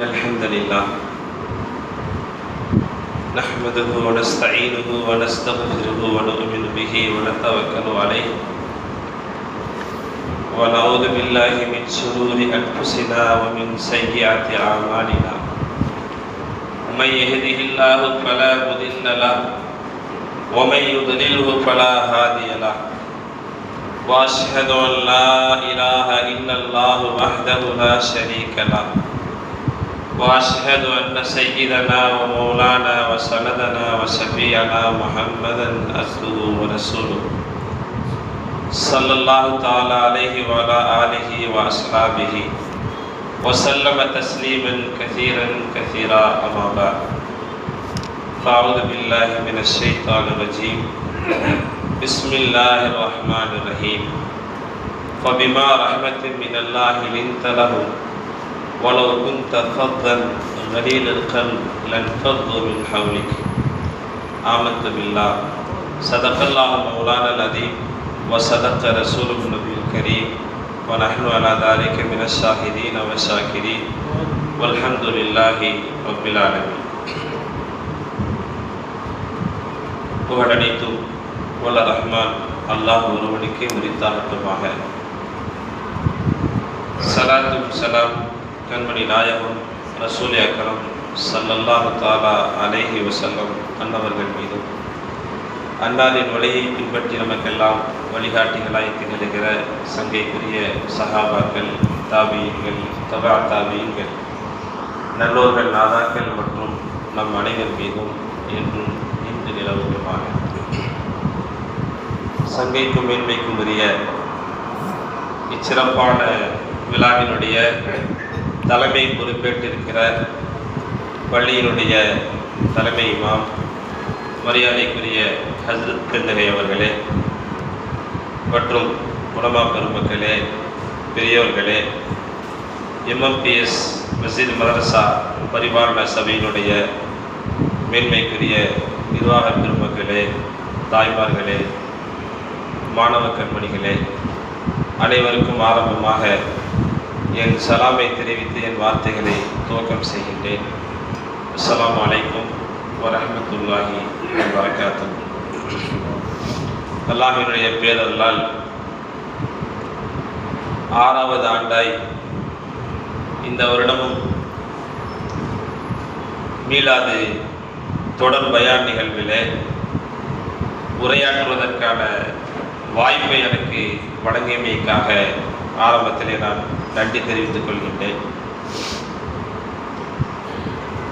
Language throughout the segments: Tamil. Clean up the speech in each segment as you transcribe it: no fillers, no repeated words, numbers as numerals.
الحمد لله نحمده ونستعينه ونستغفره ونؤمن به ونتوكل عليه ونعوذ بالله من شرور أنفسنا ومن سيئات أعمالنا من يهده الله فلا مضل له ومن يضلله فلا هادي له وأشهد أن لا إله إلا الله وحده لا شريك له وأشهد أن سيدنا ومولانا وسندنا وشفيعنا محمدا عبده ورسوله صلى الله تعالى عليه وعلى آله وأصحابه وسلم تسليما كثيرا كثيرا أما بعد فأعوذ بالله من الشيطان الرجيم بسم الله الرحمن الرحيم فبما رحمة من الله لنت لهم ولو كنت فظا غليظ القلب لانفضوا من حولك آمنت بالله صدق الله مولانا العظيم وصدق رسوله النبي الكريم ونحن على ذلك من الشاهدين والشاكرين والحمد لله رب العالمين. புகழனைத்தும் வல்ல ரஹ்மான் அல்லாஹ் ஒருவனுக்கே உரித்தாகட்டுமாக. சலாத்தும் சலாம் கண்மணி நாயகம் ரசூல் அக்ரம் ஸல்லல்லாஹு தஆலா அலைஹி வஸல்லம் அன்னவர்கள் மீதும் அன்னாரின் வழியை பின்பற்றி நமக்கெல்லாம் வழிகாட்டிகளாய் திகழ்கிற சங்கைக்குரிய சஹாபாக்கள், தாபியீன்கள், தபா தாபியீன்கள், நல்லோர்கள், நாதாக்கள் மற்றும் நம் அனைவர் மீதும் என்றும் இன்று நிலவுமாக. சங்கைக்கும் மேன்மைக்கும் உரிய இச்சிறப்பான விழாவினுடைய தலைமை பொறுப்பேற்றிருக்கிற பள்ளியினுடைய தலைமை இமாம் மரியாதைக்குரிய ஹஸ்ரத் பெருந்தகை அவர்களே மற்றும் உலமா பெருமக்களே, பெரியோர்களே, எம்எம்பிஎஸ் மஸ்ஜித் மதரசா பரிபாலன சபையினுடைய மேன்மைக்குரிய நிர்வாக பெருமக்களே, தாய்மார்களே, மாணவ கண்மணிகளே, அனைவருக்கும் ஆரம்பமாக என் சலாமை தெரிவித்து என் வார்த்தைகளை துவக்கம் செய்கின்றேன். அஸ்ஸலாமு அலைக்கும் வரஹ்மத்துல்லாஹி வபரகாத்துஹு. அல்லாஹ்வினுடைய பேரருளால் 6வது ஆண்டாய் இந்த வருடமும் மீலாது தொடர் பயான் நிகழ்விலே உரையாற்றுவதற்கான வாய்ப்பை எனக்கு வழங்கியமைக்காக ஆரம்பத்திலே நான் நன்றி தெரிவித்துக் கொள்கின்றேன்.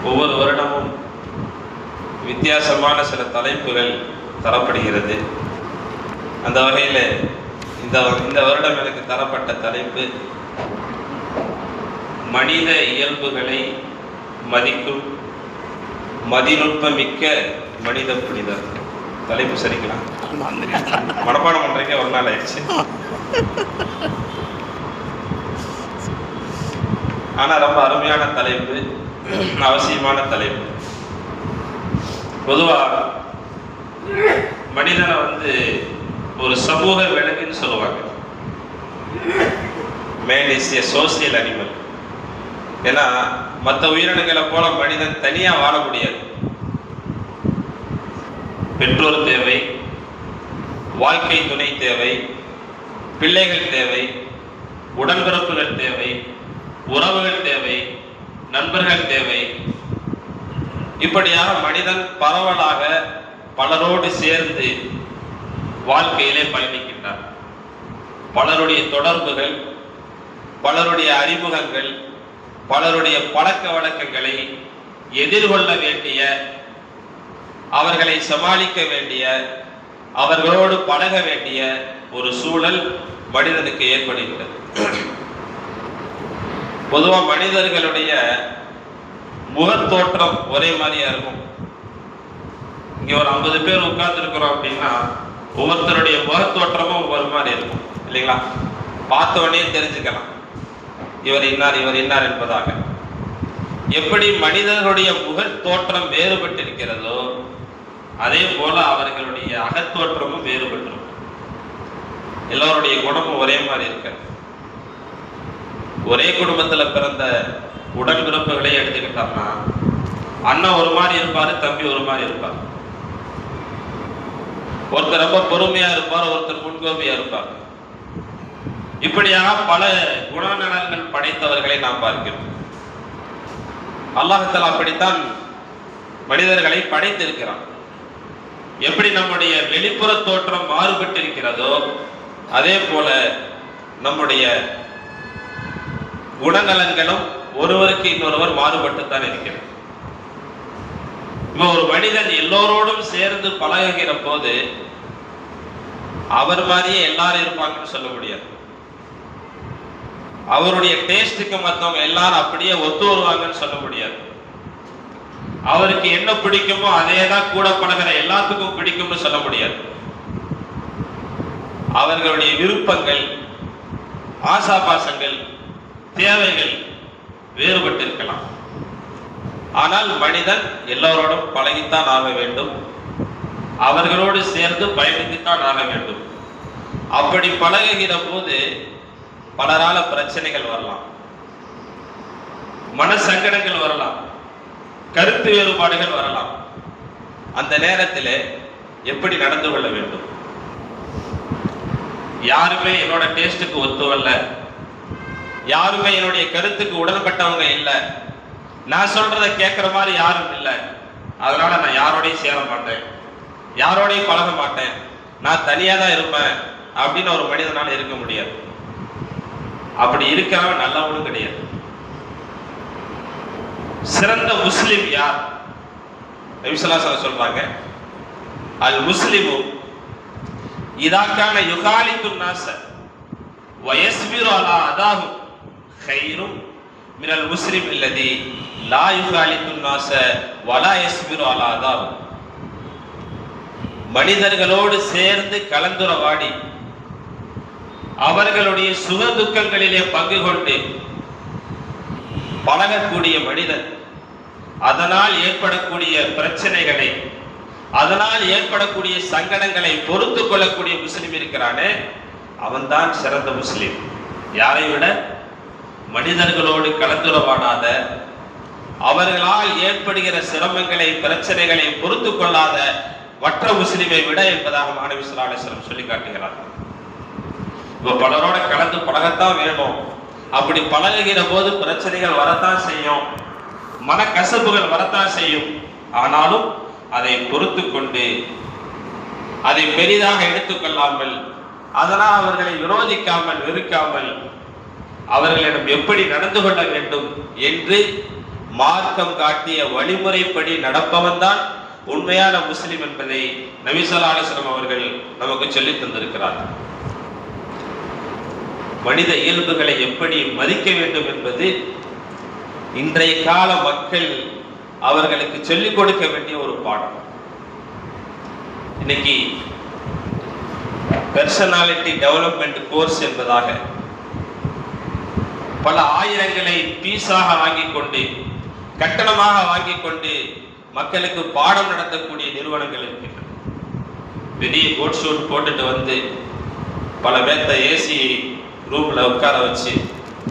ஒவ்வொரு வருடமும் வித்தியாசமான சில தலைப்புகள் தரப்படுகிறது. அந்த வகையில் இந்த வருடம் எனக்கு தரப்பட்ட தலைப்பு மனித இயல்புகளை மதிக்கும் மதிநுட்பமிக்க மனித புனிதர். தலைப்பு சரிக்கலாம், மனப்பாடம் பண்றீங்க, ஒரு நாள் ஆயிடுச்சு. ஆனால் ரொம்ப அருமையான தலைப்பு, அவசியமான தலைப்பு. பொதுவாக மனிதனை ஒரு சமூக விலங்குன்னு சொல்லுவாங்க. Man is A social animal. ஏன்னா மற்ற உயிரினங்களை போல மனிதன் தனியாக வாழ முடியாது. பெற்றோர் தேவை, வாழ்க்கை துணை தேவை, பிள்ளைகள் தேவை, உடன்பிறப்புகள் தேவை, உறவுகள் தேவை, நண்பர்கள் தேவை. இப்படியாக மனிதன் பரவலாக பலரோடு சேர்ந்து வாழ்க்கையிலே பயணிக்கின்றார். பலருடைய தொடர்புகள், பலருடைய அறிமுகங்கள், பலருடைய பழக்க வழக்கங்களை எதிர்கொள்ள வேண்டிய, அவர்களை சமாளிக்க வேண்டிய, அவர்களோடு பழக வேண்டிய ஒரு சூழல் மனிதனுக்கு ஏற்படுகிறது. பொதுவாக மனிதர்களுடைய முகத்தோற்றம் ஒரே மாதிரியா இருக்கும். இங்க ஒரு 50 பேர் உட்கார்ந்து இருக்கிறோம் அப்படின்னா ஒவ்வொருத்தருடைய முகத்தோற்றமும் ஒவ்வொரு மாதிரி இருக்கும், இல்லைங்களா? பார்த்த உடனே தெரிஞ்சுக்கலாம் இவர் இன்னார் இவர் இன்னார் என்பதாக. எப்படி மனிதர்களுடைய முகத்தோற்றம் வேறுபட்டிருக்கிறதோ அதே போல அவர்களுடைய அகத்தோற்றமும் வேறுபட்டிருக்கும். எல்லோருடைய குணமும் ஒரே மாதிரி இருக்க. ஒரே குடும்பத்தில் பிறந்த உடன்பிறப்புகளே எடுத்துக்கிட்டோம்னா அண்ணன் ஒரு மாதிரி இருப்பாரு, தம்பி ஒரு மாதிரி இருப்பார். ஒருத்தர் ரொம்ப பொறுமையா இருப்பார், ஒருத்தர் முன்கோபியா இருப்பார். இப்படியாக பல குணநலன்கள் படைத்தவர்களை நாம் பார்க்கிறோம். அல்லாஹ் தஆலா அப்படித்தான் மனிதர்களை படைத்திருக்கிறான். எப்படி நம்முடைய வெளிப்புற தோற்றம் மாறுபட்டிருக்கிறதோ அதே போல நம்முடைய குணநலன்களும் ஒருவருக்கு இன்னொருவர் மாறுபட்டுத்தான் இருக்கிறது. ஒரு மனிதன் எல்லோரோடும் சேர்ந்து பழகுகிற போது அவர் மாதிரியே எல்லாரும் இருப்பாங்கன்னு சொல்ல முடியாது. அவருடைய டேஸ்டுக்கு மற்றவங்க எல்லாரும் அப்படியே ஒத்து வருவாங்கன்னு சொல்ல முடியாது. அவருக்கு என்ன பிடிக்குமோ அதே தான் கூட பழகிற எல்லாத்துக்கும் பிடிக்கும்னு சொல்ல முடியாது. அவர்களுடைய விருப்பங்கள், ஆசாபாசங்கள், தேவைகள் வேறுபட்டு இருக்கலாம். ஆனால் மனிதன் எல்லோரோடும் பழகித்தான் ஆக வேண்டும், அவர்களோடு சேர்ந்து பயணித்துத்தான் ஆக வேண்டும். அப்படி பழகுகிற போது பலரால பிரச்சனைகள் வரலாம், மன சங்கடங்கள் வரலாம், கருத்து வேறுபாடுகள் வரலாம். அந்த நேரத்தில் எப்படி நடந்து கொள்ள வேண்டும்? யாருமே என்னோட டேஸ்டுக்கு ஒத்துவல்ல, யாருமே என்னுடைய கருத்துக்கு உடன்பட்டவங்க இல்லை, நான் சொல்றதை கேட்கிற மாதிரி யாரும் இல்லை, அதனால நான் யாரோடையும் சேர மாட்டேன், யாரோடையும் பழக மாட்டேன், நான் தனியா தான் இருப்பேன் அப்படின்னு ஒரு மனிதனால இருக்க முடியாது. அப்படி இருக்கிறவன் நல்லவனும் கிடையாது. சிறந்த முஸ்லிம் யார்? நபி ஸல்லல்லாஹு அலைஹி வஸல்லம் சொல்றாங்க, அல் முஸ்லிமு இதா கான யுகாலித்து நாஸ வ யஸ்பிரு அலா அதாஹு கைரும் மினல் முஸ்லிம் அல்லதி லா யுகாலித்து நாஸ வ லா யஸ்பிரு அலா அதாஹு. மனிதர்களோடு சேர்ந்து கலந்துரவாடி அவர்களுடைய சுக துக்கங்களிலே பங்கு கொண்டு பழகக்கூடிய மனிதன், அதனால் ஏற்படக்கூடிய பிரச்சனைகளை, அதனால் ஏற்படக்கூடிய சங்கடங்களை பொறுத்து கொள்ளக்கூடிய முஸ்லிம் இருக்கிறானே, அவன்தான் சிறந்த முஸ்லிம். யாரை விட? மனிதர்களோடு கலந்துரவாடாத, அவர்களால் ஏற்படுகிற சிரமங்களை, பிரச்சனைகளை பொறுத்து கொள்ளாத மற்ற முஸ்லிமை விட என்பதாக நபி ஸல்லல்லாஹு அலைஹி வஸல்லம் சொல்லி காட்டுகிறார். இப்போ பலரோட கலந்து பழகத்தான் வேணும். அப்படி பழகுகிற போது பிரச்சனைகள் வரத்தான் செய்யும், மனக்கசப்புகள் வரத்தான் செய்யும். ஆனாலும் அதை பொறுத்து கொண்டு, அதை பெரிதாக எடுத்துக்கொள்ளாமல், அதனால் அவர்களை விரோதிக்காமல், வெறுக்காமல், அவர்களிடம் எப்படி நடந்து கொள்ள வேண்டும் என்று மார்க்கம் காட்டிய வழிமுறைப்படி நடப்பவன் தான் உண்மையான முஸ்லிம் என்பதை நபி ஸல்லல்லாஹு அலைஹி வஸல்லம் அவர்கள் நமக்கு சொல்லி தந்திருக்கிறார்கள். மனித இயல்புகளை எப்படி மதிக்க வேண்டும் என்பது இன்றைய கால மக்கள் அவர்களுக்கு சொல்லிக் கொடுக்க வேண்டிய ஒரு பாடம். இன்னைக்கு பர்சனாலிட்டி டெவலப்மெண்ட் கோர்ஸ் என்பதாக பல ஆயிரங்களை பீஸாக வாங்கிக் கொண்டு, கட்டணமாக வாங்கிக் கொண்டு மக்களுக்கு பாடம் நடத்தக்கூடிய நிறுவனங்கள் இருக்கின்றன. பெரிய கோட் ஷூட் போட்டுட்டு வந்து பல பேர்த்த ஏசி ரூம்ல உட்கார வச்சு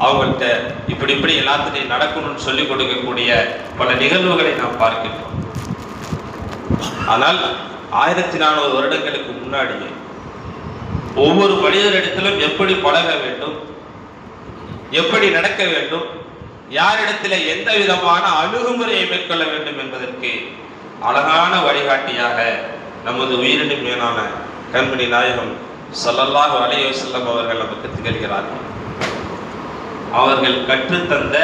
அவங்கள்ட்ட இப்படி இப்படி எல்லாத்துட்டையும் நடக்கணும்னு சொல்லிக் கொடுக்கக்கூடிய பல நிகழ்வுகளை நாம் பார்க்கின்றோம். ஆனால் 1400 வருடங்களுக்கு முன்னாடியே ஒவ்வொரு மனிதரிடத்திலும் எப்படி பழக வேண்டும், எப்படி நடக்க வேண்டும், யாரிடத்தில் எந்த விதமான அணுகுமுறையை மேற்கொள்ள வேண்டும் என்பதற்கு அழகான வழிகாட்டியாக நமது உயிரினும் மேலான கண்மணி நாயகம் ஸல்லல்லாஹு அலைஹி வஸல்லம் அவர்கள் நமக்கு திகழ்கிறார்கள். அவர்கள் கற்றுத்தந்த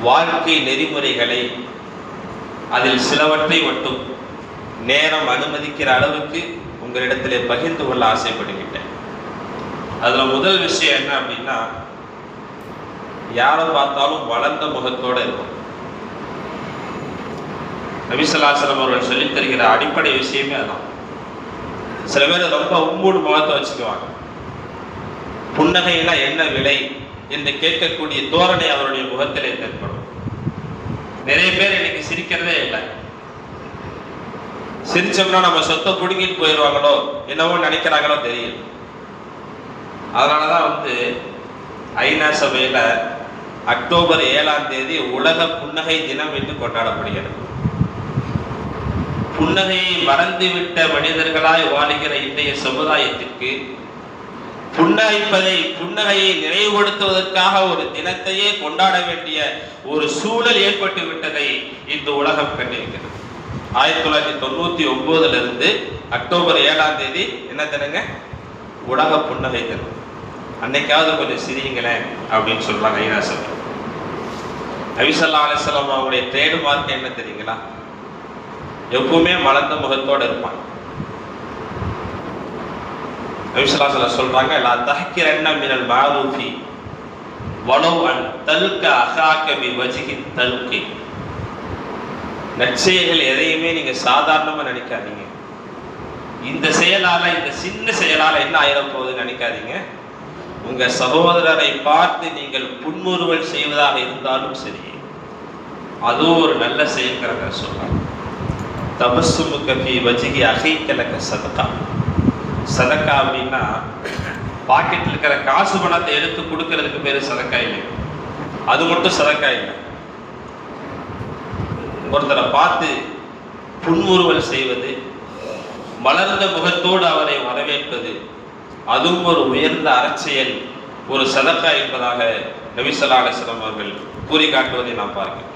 வாழ்க்கை நெறிமுறைகளை, அதில் சிலவற்றை மட்டும் நேரம் அனுமதிக்கிற அளவுக்கு உங்களிடத்திலே பகிர்ந்து கொள்ள ஆசைப்படுகின்றேன். அதுல முதல் விஷயம் என்ன அப்படின்னா, யாரை பார்த்தாலும் வளர்ந்த முகத்தோடு இருக்கும். நபி ஸல்லல்லாஹு அலைஹி வஸல்லம் அவர்கள் சொல்லித் தருகிற அடிப்படை விஷயமே அதான். சில பேர் ரொம்ப உம்மூடு முகத்தை வச்சுக்குவாங்க. புன்னகையெல்லாம் என்ன விலை என்று கேட்கக்கூடிய தோரணை அவருடைய முகத்திலே தென்படும். நிறைய பேர் இன்னைக்கு சிரிக்கிறதே இல்லை. சிரிச்சோம்னா நம்ம சொத்தை பிடுங்கிட்டு போயிடுவாங்களோ என்னவோ நினைக்கிறாங்களோ தெரியல. அதனாலதான் ஐநா சபையில அக்டோபர் 7ஆம் தேதி உலக புன்னகை தினம் என்று கொண்டாடப்படுகிறது. புன்னகையை மறந்துவிட்ட மனிதர்களாய் வாழுகிற இன்றைய சமுதாயத்திற்கு புன்னகையை நினைவுபடுத்துவதற்காக ஒரு தினத்தையே கொண்டாட வேண்டிய ஒரு சூழல் ஏற்பட்டு விட்டதை இந்த உலகம் கண்டிருக்கிறது. 1999 இருந்து அக்டோபர் 7ஆம் தேதி என்ன தினங்க? உலக புன்னகை தினம். அன்னைக்காவது கொஞ்சம் சிரிங்களேன் அப்படின்னு சொல்றாங்க ஐநாசம். நபி ஸல்லல்லாஹு அலைஹி வஸல்லம் அவருடைய ட்ரேட் மார்க் என்ன தெரியுங்களா? எப்பவுமே மலர்ந்த முகத்தோடு இருப்பாங்க. நபி ஸல்லல்லாஹு அலைஹி வஸல்லம் சொல்றாங்க, லா தஹ்கிரன்ன மினல் மஅரூஃபி வலவ் அன் தல்க அஹாக பிவஜ்ஹி தல்கி. நற்செயல்கள் எதையுமே நீங்க சாதாரணமா நினைக்காதீங்க. இந்த செயலால, இந்த சின்ன செயலால என்ன ஆயிரம் போகுதுன்னு நினைக்காதீங்க. உங்க சகோதரரை பார்த்து நீங்கள் புன்முறுவல் செய்வதாக இருந்தாலும் சரி, அதுவும் ஒரு நல்ல செயல்கிறத சொல்றாங்க. தபஸ்ஸுமுக ஃபீ வஜ்ஹி அஹீக லக சதகா. சதக்கா அப்படின்னா பாக்கெட்டில் இருக்கிற காசு பணத்தை எடுத்து கொடுக்கறதுக்கு பேரு சதக்கா இல்லை. அது மட்டும் சதக்கா இல்லை. ஒருத்தரை பார்த்து புன்முறுவல் செய்வது, மலர்ந்த முகத்தோடு அவரை வரவேற்பது, அதுவும் ஒரு உயர்ந்த அறச்செயல், ஒரு சதக்கா என்பதாக நபி ஸல்லல்லாஹு அலைஹி வஸல்லம் அவர்கள் கூறி காட்டுவதை நாம் பார்க்கிறோம்.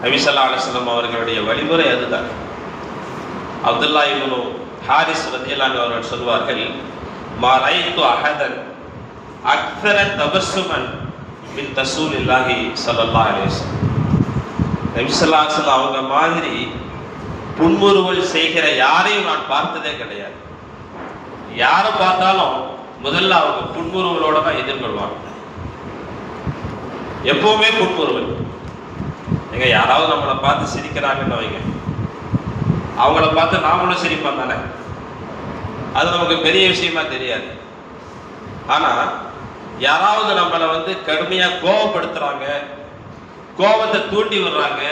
நபி ஸல்லல்லாஹு அலைஹி வஸல்லம் அவர்களுடைய வழிமுறை அதுதான். அப்துல்லா இப்னு ஹாரிஸ் ரலியல்லாஹு அன்ஹு அவர்கள் சொல்வார்கள், மா ரஐது அஹதன் அக்ஸர தபஸ்ஸுமன் மின் ரசூலில்லாஹி ஸல்லல்லாஹு அலைஹி வஸல்லம். நபி ஸல்லல்லாஹு அலைஹி வஸல்லம் அவங்க மாதிரி புன்முறுவல் செய்கிற யாரையும் நான் பார்த்ததே கிடையாது. யாரை பார்த்தாலும் முதல்ல அவங்க புன்முறுவலோட தான் எதிர்கொள்வாங்க. எப்பவுமே புன்முறுவல். எங்க யாராவது நம்மளை பார்த்து சிரிக்கிறாங்கன்னு வைங்க, அவங்கள பார்த்து நாமளும் சிரிப்போம் தானே. அது நமக்கு பெரிய விஷயமா தெரியாது. ஆனா யாராவது நம்மளை கடுமையா கோபப்படுத்துறாங்க, கோபத்தை தூண்டி விடுறாங்க,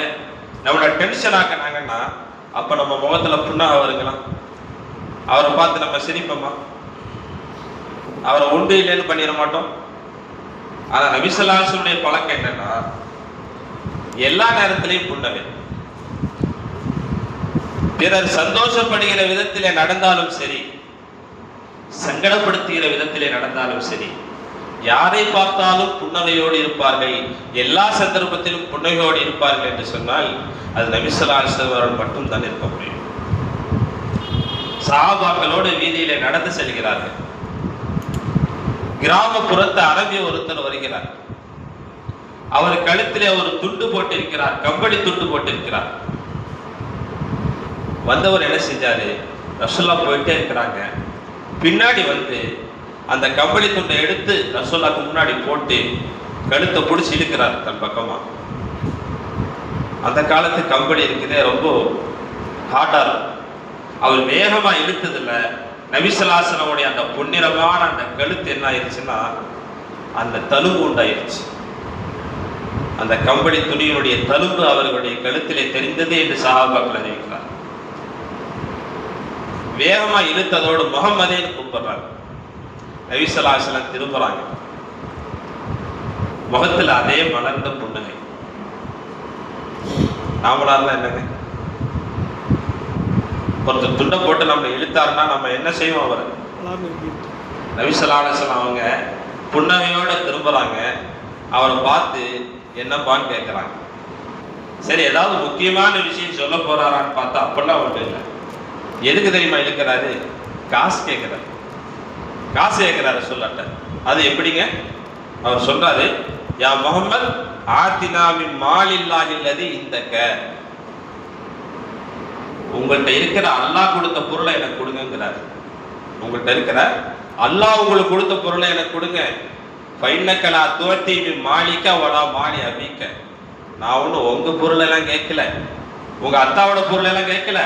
நம்மளை டென்ஷன் ஆக்கினாங்கன்னா அப்ப நம்ம முகத்துல புண்ணாக வருங்களா? அவரை பார்த்து நம்ம சிரிப்போமா? அவரை உண்டு இல்லைன்னு பண்ணிட மாட்டோம். ஆனா நபி ஸல்லல்லாஹு அலைஹி வஸல்லம் பழக்கம் என்னன்னா, எல்லா நேரத்திலையும் புன்னகை. பிறர் சந்தோஷப்படுகிற விதத்திலே நடந்தாலும் சரி, சங்கடப்படுத்துகிற விதத்திலே நடந்தாலும் சரி, யாரை பார்த்தாலும் புன்னகையோடு இருப்பார்கள். எல்லா சந்தர்ப்பத்திலும் புன்னகையோடு இருப்பார்கள் என்று சொன்னால் அது நபி ஸல்லல்லாஹு அலைஹி வஸல்லம் அவர்கள் மட்டும் தான் இருக்க முடியும். சஹாபாக்களோடு வீதியிலே நடந்து செல்கிறார்கள். கிராமப்புறத்து அரபிய ஒருத்தர் வருகிறார். அவர் கழுத்திலே ஒரு துண்டு போட்டிருக்கிறார், கம்பளி துண்டு போட்டிருக்கிறார். வந்தவர் என்ன செஞ்சாரு? ரசூலுல்லாஹ் போயிட்டே இருக்கிறாங்க. பின்னாடி அந்த கம்பளி துண்டை எடுத்து ரசூலுல்லாஹ்க்கு முன்னாடி போட்டு கழுத்தை பிடிச்சி இழுக்கிறார் தன் பக்கமா. அந்த காலத்து கம்பளி இருக்குதே, ரொம்ப ஹார்டா இருக்கும். அவர் வேகமா இழுத்ததில்ல. நபி ஸல்லல்லாஹு அலைஹி வஸல்லம் அந்த பொன்னிறமான அந்த கழுத்து என்ன ஆயிடுச்சுன்னா அந்த தழும்பு உண்டாயிருச்சு. அந்த கம்பளி துணியினுடைய தழும்பு அவர்களுடைய கழுத்திலே தெரிந்தது என்று சஹாபாக்கள் அறிவிக்கிறார். வேகமா இழுத்ததோடு முஹம்மதேன்னு கூப்பிடுறாங்க. நபி ஸல்லல்லாஹு அலைஹி வஸல்லம் திரும்புறாங்க. முகத்தில் அதே மலர்ந்த புன்னகை. நாமளால என்னங்க, ஒருத்தர் துண்டை போட்டு நம்ம இழுத்தாருன்னா நம்ம என்ன செய்வோம்? அவரை நபி ஸல்லல்லாஹு அலைஹி வஸல்லம் அவங்க புன்னகையோட திரும்புறாங்க. அவரை பார்த்து என்னப்பான்னு கேட்குறாங்க. சரி, ஏதாவது முக்கியமான விஷயம் சொல்ல போறாரான்னு பார்த்தா அப்படிலாம் ஒன்றும் இல்லை. எதுக்கு தெரியுமா இழுக்கிறாரு? காசு கேட்கிறாரு. காசு கேட்கிறாரு சொல்லட்ட. அது எப்படிங்க? அவர் சொல்றாரு, யா முஹம்மத் ஆத்தினா மின் மாலில்லாஹில்லதி இந்தக. உங்கள்கிட்ட இருக்கிற அல்லாஹ் கொடுத்த பொருளை எனக்கு கொடுங்கிறார். உங்கள்கிட்ட இருக்கிற அல்லாஹ் உங்களுக்கு கொடுத்த பொருளை எனக்கு கொடுங்க. ஃபைன்னக்கலா துவத்தி மின் மாலிக்க வலா மாலி அபீக்க. நான் ஒன்றும் உங்க பொருளெல்லாம் கேட்கல, உங்க அத்தாவோட பொருளெல்லாம் கேட்கல,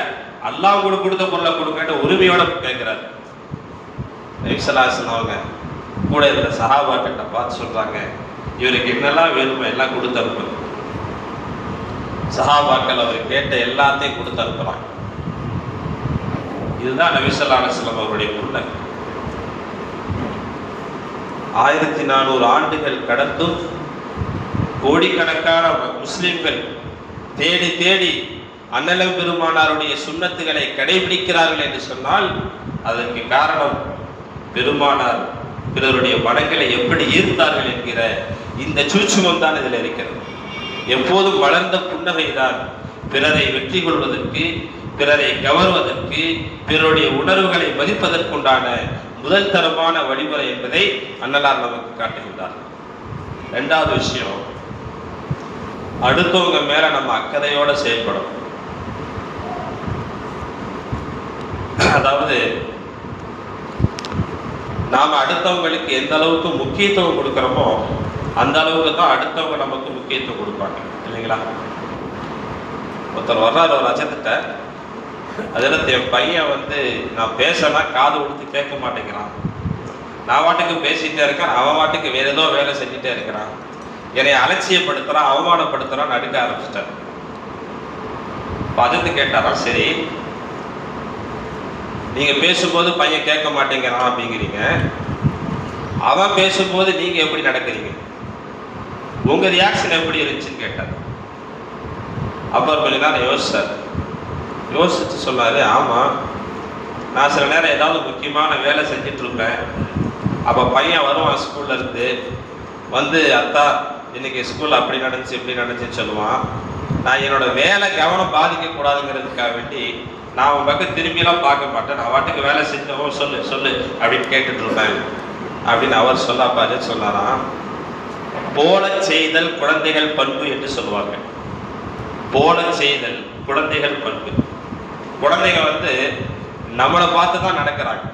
அல்லாஹ் உங்களுக்கு கொடுத்த பொருளை கொடுங்கன்னு உரிமையோட கேட்கிறார். நபி ஸல்லல்லாஹு அலைஹி வஸல்லம் அவங்க கூட இருக்கிற சஹாபாக்கிட்ட பார்த்து சொல்றாங்க, இவருக்கு என்னெல்லாம் வேணுமோ எல்லாம் கொடுத்து அனுப்புங்க. சஹாபாக்கள் அவர் கேட்ட எல்லாத்தையும் கொடுத்து அனுப்புறாங்க. இதுதான் நபி ஸல்லல்லாஹு அலைஹி வஸல்லம் அவருடைய புன்னகை. 1400 ஆண்டுகள் கடந்தும் கோடிக்கணக்கான முஸ்லிம்கள் தேடி தேடி அண்ணல் பெருமானாருடைய சுன்னத்துகளை கடைபிடிக்கிறார்கள் என்று சொன்னால் அதற்கு காரணம் பெருமானார் பிறருடைய மனங்களை எப்படி ஈர்த்தார்கள் என்கிற இந்த சூட்சுமம் தான் இதில் இருக்கிறது. எப்போதும் வளர்ந்த புன்னகை தான் பிறரை வெற்றி கொள்வதற்கு, பிறரை கவர்வதற்கு, பிறருடைய உணர்வுகளை மதிப்பதற்குண்டான முதல் தரமான வழிமுறை என்பதை அண்ணலார் நமக்கு காட்டுகின்றார். இரண்டாவது விஷயம், அடுத்தவங்க மேல நம்ம அக்கறையோட செயல்படும். அதாவது நாம அடுத்தவங்களுக்கு எந்த அளவுக்கு முக்கியத்துவம் கொடுக்கிறோமோ அந்த அளவுக்கு தான் அடுத்தவங்க நமக்கு முக்கியத்துவம் கொடுப்பாங்க, இல்லைங்களா? ஒருத்தர் வர்றாரு ஒரு அச்சத்திட்ட, அதில் என் பையன் நான் பேசினா காது கொடுத்து கேட்க மாட்டேங்கிறான், நான் வாட்டுக்கு பேசிட்டே இருக்கேன், அவன் வாட்டுக்கு வேற ஏதோ வேலை செஞ்சுட்டே இருக்கிறான், என்னை அலட்சியப்படுத்துறான், அவமானப்படுத்துறான், நடுக்க ஆரம்பிச்சிட்டார். அஜத்து கேட்டாராம், சரி நீங்க பேசும்போது பையன் கேட்க மாட்டேங்கிறான் அப்படிங்கிறீங்க, அவன் பேசும்போது நீங்க எப்படி நடக்கிறீங்க, உங்க ரியாக்ஷன் எப்படி இருந்துச்சுன்னு கேட்டார். அப்புறம் கொஞ்ச நேரம் யோசிச்சார். யோசிச்சு சொன்னாரு, ஆமா நான் சில நேரம் ஏதாவது முக்கியமான வேலை செஞ்சுட்டு இருப்பேன், அப்போ பையன் வருவான் ஸ்கூல்ல இருந்து அத்தா இன்னைக்கு ஸ்கூல்ல அப்படி நடந்துச்சு இப்படி நடந்துச்சுன்னு சொல்லுவான். நான் என்னோட வேலை கவனம் பாதிக்க கூடாதுங்கிறதுக்காக வேண்டி நான் உன் பக்கம் திரும்பியெல்லாம் பார்க்க மாட்டேன், நான் வாட்டுக்கு வேலை செஞ்சோம் சொல்லு சொல்லு அப்படின்னு கேட்டுட்டு இருப்பேன் அப்படின்னு அவர் சொல்லாப்பாரு சொன்னாராம். போல செய்தல் குழந்தைகள் பண்பு என்று சொல்லுவாங்க. போல செய்தல் குழந்தைகள் பண்பு. குழந்தைங்க நம்மளை பார்த்து தான் நடக்கிறாங்க,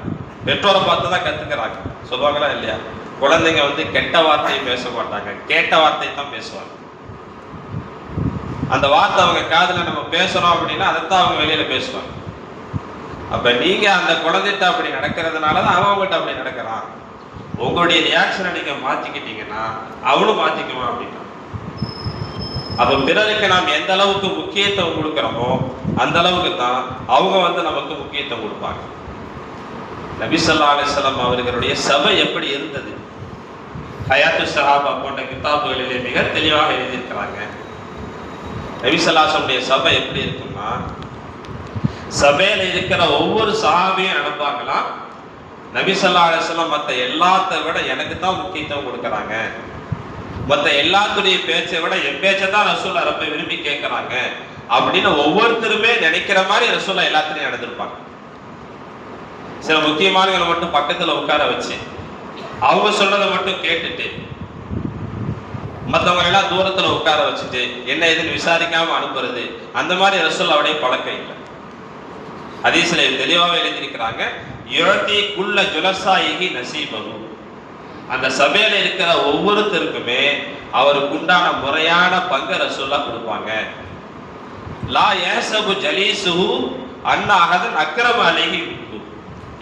பெற்றோரை பார்த்து தான் கத்துக்கிறாங்க, சொல்லுவாங்களா இல்லையா? குழந்தைங்க கெட்ட வார்த்தையை பேச மாட்டாங்க, கேட்ட வார்த்தையை தான் பேசுவாங்க. அந்த வார்த்தை அவங்க காதுல நம்ம பேசுறோம் அப்படின்னா அதைத்தான் அவங்க வெளியில பேசுவாங்க. அப்ப நீங்க அந்த குழந்தைகிட்ட அப்படி நடக்கிறதுனாலதான் அவன் அவங்ககிட்ட அப்படி நடக்கிறான். உங்களுடைய ரியாக்ஷனை நீங்க மாத்திக்கிட்டீங்கன்னா அவனும் மாத்திக்குவான் அப்படின்னா. அப்ப பிறருக்கு நாம் எந்த அளவுக்கு முக்கியத்துவம் கொடுக்கிறோமோ அந்த அளவுக்கு தான் அவங்க நமக்கு முக்கியத்துவம் கொடுப்பாங்க. நபி ஸல்லல்லாஹு அலைஹி வஸல்லம் அவர்களுடைய சபை எப்படி இருந்தது? ஹயாத்து ஸஹாபா போன்ற கிதாபுகளிலே மிக தெளிவாக எழுதியிருக்கிறாங்க. நபி ஸல்லல்லாஹு அலைஹி வஸல்லம் சபை எப்படி இருக்குன்னா, சபையில இருக்கிற ஒவ்வொரு சஹாபியும் அனுப்பாங்களாம், நபி ஸல்லல்லாஹு அலைஹி வஸல்லம் மற்ற எல்லாத்தை விட எனக்கு தான் முக்கியத்துவம் கொடுக்கறாங்க, மற்ற எல்லாத்துடைய பேச்சை விட என் பேச்சை தான் ரசூலுல்லாஹ் ரொம்ப விரும்பி கேட்கறாங்க அப்படின்னு ஒவ்வொருத்தருமே நினைக்கிற மாதிரி ரசூலுல்லாஹ் எல்லாத்தையும் நடந்திருப்பாங்க. சில முக்கியமானவங்களை மட்டும் பக்கத்துல உட்கார வச்சு அவங்க சொல்றதை மட்டும் கேட்டுட்டு மற்றவங்க எல்லாம் தூரத்துல உட்கார வச்சுட்டு என்ன ஏதுன்னு விசாரிக்காம அனுப்புறது, அந்த மாதிரி ரசூலுல்லாஹ்வுடைய பழக்கம் இல்லை. ஹதீஸ்ல தெளிவாக எழுதியிருக்கிறாங்க, யுஅதி குல்ல ஜுலசாயிஹி நஸீபஹு. அந்த சபையில இருக்கிற ஒவ்வொருத்தருக்குமே அவருக்கு உண்டான முறையான பங்கு ரசூலுல்லாஹ் கொடுப்பாங்க. லா யஹ்சபு ஜலீசுஹு அன்ன அஹதன் அக்ரம அலைஹி மின்ஹு.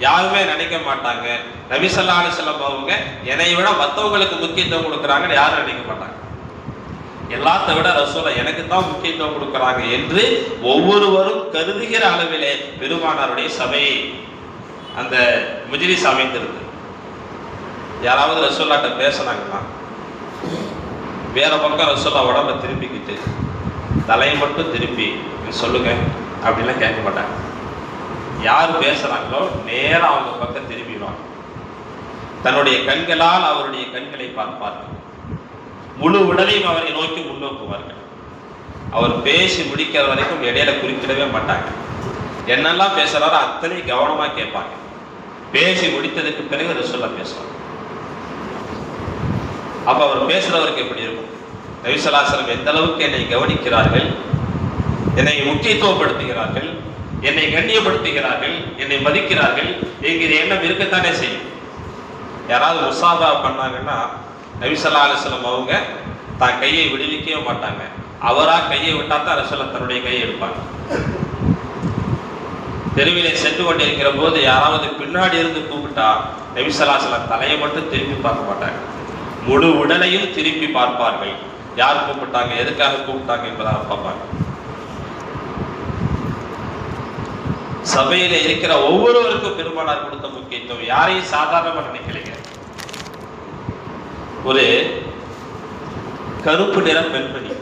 யாருமே நினைக்க மாட்டாங்க நபி ஸல்லல்லாஹு அலைஹி வஸல்லம் அவங்க என்னை விட மற்றவங்களுக்கு முக்கியத்துவம் கொடுக்குறாங்கன்னு யாரும் நினைக்க மாட்டாங்க. எல்லாத்தை விட ரசூலுல்லாஹ் எனக்கு தான் முக்கியத்துவம் கொடுக்குறாங்க என்று ஒவ்வொருவரும் கருதுகிற அளவிலே பெருமானாருடைய சபை அந்த முஜ்லிஸ் அமைந்திருந்தது. யாராவது ரசூலுல்லாஹ்ட்ட பேசினாங்கன்னா வேற பக்கம் ரசூலுல்லாஹ் உடம்ப திருப்பிக்கிட்டு தலையை மட்டும் திருப்பி சொல்லுங்க அப்படின்லாம் கேட்க மாட்டாங்க. யார் பேசுறாங்களோ நேரம் அவங்க பக்கம் திரும்பிடுவாங்க. தன்னுடைய கண்களால் அவருடைய கண்களை பார்ப்பார்கள். முழு உடலையும் அவரை நோக்கி முன்னோக்குவார்கள். அவர் பேசி முடிக்கிற வரைக்கும் இடையில குறிப்பிடவே மாட்டாங்க. என்னெல்லாம் பேசுறாரோ அத்தனை கவனமா கேட்பாங்க. பேசி முடித்ததுக்கு பிறகு ரசூலுல்லாஹ் பேசுவாங்க. அப்ப அவர் பேசுறவருக்கு எப்படி இருக்கும்? நபி ஸல்லல்லாஹு அலைஹி வஸல்லம் எந்த அளவுக்கு என்னை கவனிக்கிறார்கள், என்னை முக்கியத்துவப்படுத்துகிறார்கள், என்னை கண்ணியப்படுத்துகிறார்கள், என்னை மதிக்கிறார்கள் என்கிற எண்ணம் இருக்கத்தானே செய்யும். யாராவது முசாபா பண்ணாங்கன்னா நபி ஸல்லல்லாஹு அலைஹி வஸல்லம் அவங்க தான் கையை விடுவிக்கவே மாட்டாங்க. அவரா கையை விட்டா தான் ரசூலுல்லாஹ் தன்னுடைய கையை எடுப்பாங்க. தெருவிலே சென்று கொண்டிருக்கிற போது யாராவது பின்னாடி இருந்து கூப்பிட்டா நபி ஸல்லல்லாஹு அலைஹி வஸல்லம் தலையை மட்டும் திருப்பி பார்க்க மாட்டாங்க, முழு உடலையும் திருப்பி பார்ப்பார்கள். யார் கூப்பிட்டாங்க, எதுக்காக கூப்பிட்டாங்க என்பதாக பார்ப்பாங்க. சபையில இருக்கிற ஒவ்வொருவருக்கும் பெருமானார் கொடுத்த முக்கியத்துவம் யாரையும் சாதாரணமா நினைக்கலைங்க. ஒரு கருப்பு நிற பெண்மணி,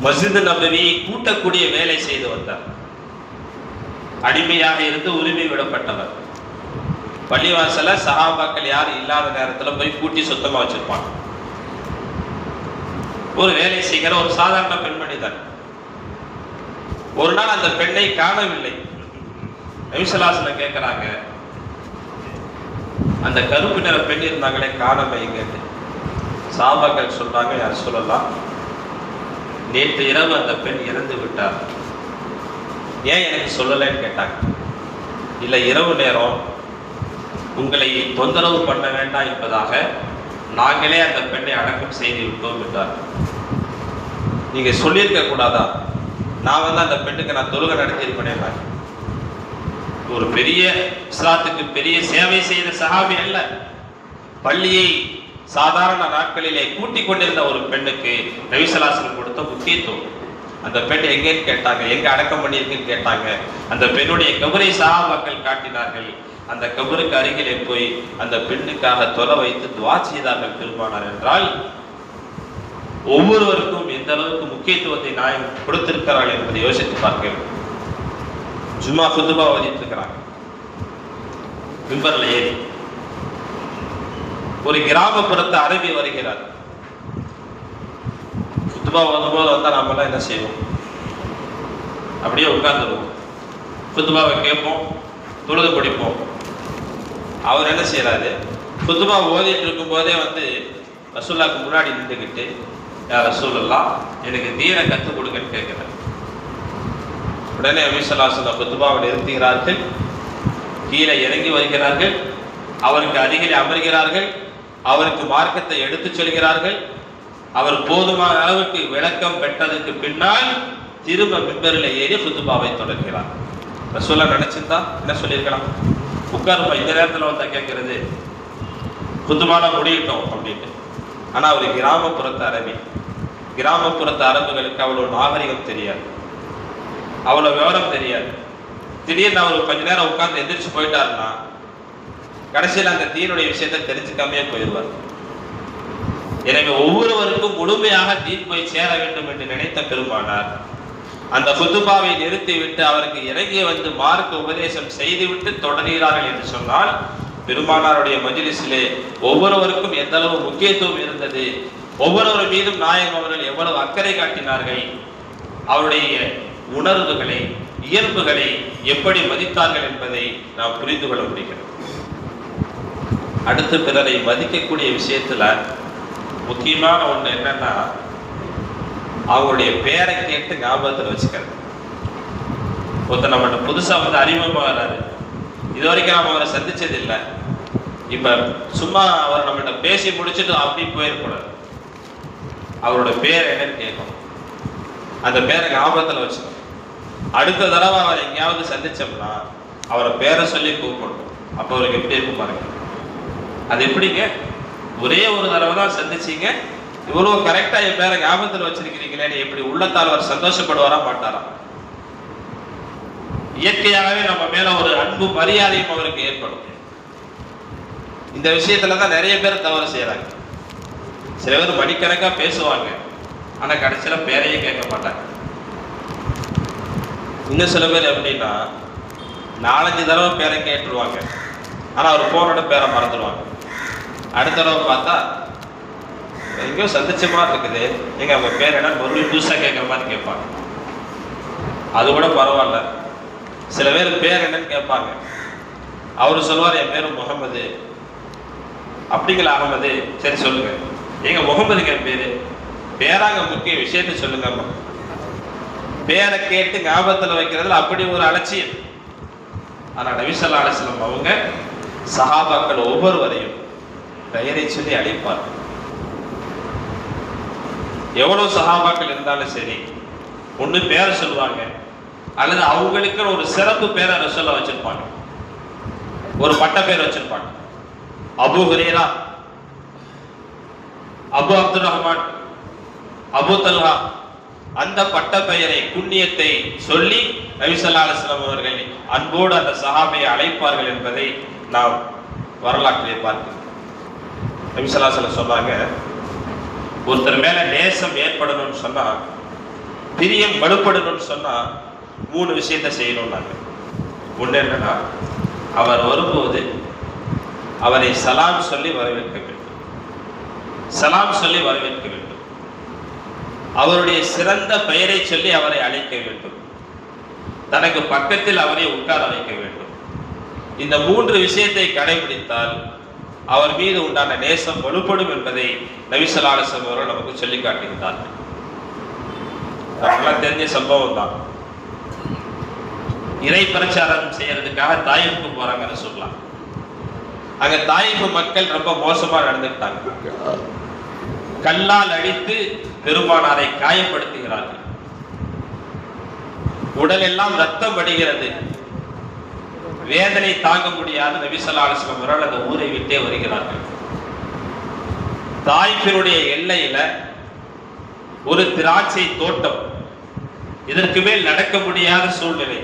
மஸ்ஜித் நபவியை கூட்டக்கூடிய வேலை செய்து வந்தார். அடிமையாக இருந்து உரிமை விடப்பட்டவர். பள்ளிவாசல சஹாபாக்கள் யாரும் இல்லாத நேரத்தில் போய் கூட்டி சுத்தமா வச்சிருப்பாங்க. ஒரு வேலை செய்கிற ஒரு சாதாரண பெண்மணி தான். ஒரு நாள் அந்த பெண்ணை காணவில்லை. நபி ஸல்லல்லாஹு அலைஹி வஸல்லம் கேட்கிறாங்க, அந்த கருப்பு நிற பெண் இருந்தாங்களே காணமைங்க. சஹாபாக்கள் சொல்றாங்க, யா ரசூலல்லாஹ், நேற்று இரவு அந்த பெண் இறந்து விட்டார், ஏன் எனக்கு சொல்லலைன்னு கேட்டாங்க. இல்லை, இரவு நேரம் உங்களை தொந்தரவு பண்ண வேண்டாம் என்பதாக நாங்களே அந்த பெண்ணை அடக்கம் செய்து விட்டோம் என்றார். நீங்க சொல்லியிருக்க கூடாதா? நான் அந்த பெண்ணுக்கு நான் தொழுகை நடத்தியிருப்பேன். ஒரு பெரிய இஸ்லாத்துக்கு பெரிய சேவை செய்த சஹாபி அல்ல, பள்ளியை சாதாரண நாட்களிலே கூட்டிக் கொண்டிருந்த ஒரு பெண்ணுக்கு நபி ஸல்லல்லாஹு அலைஹி வஸல்லம் கொடுத்த முக்கியத்துவம். அந்த பெண் எங்கேன்னு கேட்டாங்க, எங்க அடக்கம் பண்ணியிருக்குன்னு கேட்டாங்க. அந்த பெண்ணுடைய கபரை சஹாபாக்கள் காட்டினார்கள். அந்த கபருக்கு அருகிலே போய் அந்த பெண்ணுக்காக தொலை வைத்து துவா செய்தார்கள் பெருமானார். என்றால் ஒவ்வொருவருக்கும் எந்த அளவுக்கு முக்கியத்துவத்தை நாயகம் கொடுத்திருக்கிறார்கள் என்பதை யோசித்து பார்க்க. ஜும்மா குதுபா ஓதிட்டு இருக்கிறாங்க, மிம்பர்ல ஏறி. ஒரு கிராமப்புறத்து அரபி வருகிறார். குதுபா ஓதும்போது வந்தா நாமெல்லாம் என்ன செய்வோம்? அப்படியே உட்கார்ந்துருவோம், குதுபாவை கேட்போம், தொழுது படிப்போம். அவர் என்ன செய்யறாரு? குதுபா ஓதிட்டு இருக்கும் போதே ரசூலுல்லாஹ்க்கு முன்னாடி நின்றுக்கிட்டு, யா ரசூலுல்லாஹ், எனக்கு தீனை கற்றுக் கொடுங்கன்னு கேட்கிறார். உடனே நபி ஸல்லல்லாஹு அலைஹி வஸல்லம் குதுபாவை நிறுத்துகிறார்கள், கீழே இறங்கி வருகிறார்கள், அவருக்கு அருகிலே அமர்கிறார்கள், அவருக்கு மார்க்கத்தை எடுத்துச் சொல்கிறார்கள். அவர் போதுமான அளவுக்கு விளக்கம் பெற்றதுக்கு பின்னால் திரும்ப மிம்பரில் ஏறி குதுபாவை தொடர்கிறார். ரசூலுல்லாஹ் நினைச்சிருந்தா என்ன சொல்லியிருக்கலாம்? உட்காருப்பா, இந்த நேரத்தில் வந்தா கேட்கறது, குதுபானா முடியட்டும் அப்படின்ட்டு. ஆனா அவர் கிராமப்புறத்து அரபி. கிராமப்புறத்து அரபுகளுக்கு அவ்வளவு நாகரிகம் தெரியாது, அவ்வளவு விவரம் தெரியாது. திடீர்னு அவர் கொஞ்ச நேரம் உட்கார்ந்து எந்திரிச்சு போயிட்டாருன்னா கடைசியில் அந்த தீனுடைய விஷயத்தை தெரிஞ்சுக்காமே போயிடுவார். எனவே ஒவ்வொருவருக்கும் முழுமையாக தீன் போய் சேர வேண்டும் என்று நினைத்த பெருமானார் அந்த குதுபாவை நிறுத்திவிட்டு அவருக்கு இறங்கி மார்க்க உபதேசம் செய்துவிட்டு தொடர்கிறார்கள் என்று சொன்னால், பெருமானாருடைய மஜ்லிஸிலே ஒவ்வொருவருக்கும் எந்த அளவு முக்கியத்துவம் இருந்தது, ஒவ்வொருவர் மீதும் நாயகம் அவர்கள் எவ்வளவு அக்கறை காட்டினார்கள், அவருடைய உணர்வுகளை இயல்புகளை எப்படி மதித்தார்கள் என்பதை நாம் புரிந்து கொள்ள முடிகிறது. அடுத்து பிறரை மதிக்கக்கூடிய விஷயத்துல முக்கியமான ஒண்ணு என்னன்னா, அவங்களுடைய பேரை கேட்டு ஞாபகத்தில் வச்சுக்கிறது. ஒருத்தர் நம்மகிட்ட புதுசா அறிமுகமாகிறாரு, இது வரைக்கும் நாம அவரை சந்திச்சது இல்லை, இப்ப சும்மா அவர் நம்மகிட்ட பேசி முடிச்சுட்டு அப்படி போயிருக்கூடாது. அவரோட பேர் என்னன்னு கேட்கணும், அந்த பேரை ஞாபகத்தில் வச்சுக்கணும். அடுத்த தடவை அவர் எங்கேயாவது சந்திச்சோம்னா அவரை பேரை சொல்லி கூப்பிடணும். அப்போ அவருக்கு எப்படி இருக்கும் பாருங்க. அது எப்படிங்க, ஒரே ஒரு தடவை தான் சந்திச்சீங்க, இவ்வளவு கரெக்டா என் பேரை ஞாபகத்தில் வச்சிருக்கிறீங்களே, எப்படி உள்ளத்தால் அவர் சந்தோஷப்படுவாரா மாட்டாரா? இயற்கையாகவே நம்ம மேல ஒரு அன்பு மரியாதையும் அவருக்கு ஏற்படும். இந்த விஷயத்துலதான் நிறைய பேர் தவறு செய்யறாங்க. சில பேர் மணிக்கணக்கா பேசுவாங்க, ஆனா கடைசியில பேரையே கேட்க மாட்டாங்க. இன்னும் சில பேர் எப்படின்னா 4-5 தடவை பேரை கேட்டுருவாங்க, ஆனா அவர் போனோட பேரை மறந்துடுவாங்க. அடுத்த தடவை பார்த்தா எங்கேயோ சந்திச்ச மாதிரி இருக்குது, எங்க அவங்க பேர் என்ன மறுபடியும் புதுசா கேட்குற மாதிரி கேட்பாங்க. அது கூட பரவாயில்ல. சில பேர் பேர் என்னன்னு கேட்பாங்க, அவரு சொல்லுவார் என் பேரு முகமது. அப்படிங்களா அகமது, சரி சொல்லுங்க, எங்க முகமதுக்கு என் பேரு, பேராங்க முக்கிய விஷயத்தை சொல்லுங்க. பேரை கேட்டு ஞாபகத்தில் வைக்கிறதுல அப்படி ஒரு அலட்சியம். ஆனா நபி ஸல்லல்லாஹு அலைஹி வஸல்லம் அவங்க சஹாபாக்கள் ஒவ்வொருவரையும் பெயரை சொல்லி அழைப்பார்கள். எவ்வளவு சஹாபாக்கள் இருந்தாலும் சரி, ஒண்ணு பேரை சொல்லுவாங்க, அல்லது அவங்களுக்கு ஒரு சிறப்பு பேரை ரசூலுல்லாஹ் வச்சிருப்பாங்க, ஒரு பட்ட பேர் வச்சிருப்பாங்க. அபு ஹுரைரா, அபு அப்துல் ரஹ்மான், அபு தல்ஹா, அந்த பட்ட பெயரை புண்ணியத்தை சொல்லி நபி ஸல்லல்லாஹு அலைஹி வஸல்லம் அவர்கள் அன்போடு அந்த சஹாபியை அழைப்பார்கள் என்பதை நாம் வரலாற்றிலே பார்க்கிறோம். நபி ஸல்லல்லாஹு அலைஹி வஸல்லம் சொன்னாங்க, ஒருத்தர் மேல நேசம் ஏற்படணும்னு சொன்னா, பிரியம் வலுப்படணும்னு சொன்னா 3 விஷயத்தை செய்யணும். ஒண்ணு என்னன்னா, அவர் வரும்போது அவரை சலாம் சொல்லி வரவேற்க வேண்டும். சலாம் சொல்லி வரவேற்க வேண்டும். அவருடைய சிறந்த பெயரை சொல்லி அவரை அழைக்க வேண்டும். தனக்கு பக்கத்தில் அவரை உட்கார வைக்க வேண்டும். இந்த 3 விஷயத்தை கடைபிடித்தால் அவர் மீது உண்டான நேசம் வலுப்படும் என்பதை நபி ஸல்லல்லாஹு அலைஹி வஸல்லம் அவர்கள் நமக்கு சொல்லி காட்டுகிறார்கள். நமக்கு தெரிஞ்ச சம்பவம் தான். இறை பிரச்சாரம் செய்யறதுக்காக தாயிஃபுக்கு போறாங்கன்னு சொல்லலாம். அங்க தாயிஃப் மக்கள் ரொம்ப மோசமா நடந்துட்டாங்க. கல்லால் அடித்து பெருமானாரை காயப்படுத்துகிறார்கள். உடல் எல்லாம் ரத்தம் வடிகிறது. வேதனை தாங்க முடியாத நபி ஸல்லல்லாஹு அலைஹி வஸல்லம் அவர்கள் அந்த ஊரை விட்டே வருகிறார்கள். தாயிஃபினுடைய எல்லையில ஒரு திராட்சை தோட்டம். இதற்கு மேல் நடக்க முடியாத சூழ்நிலை.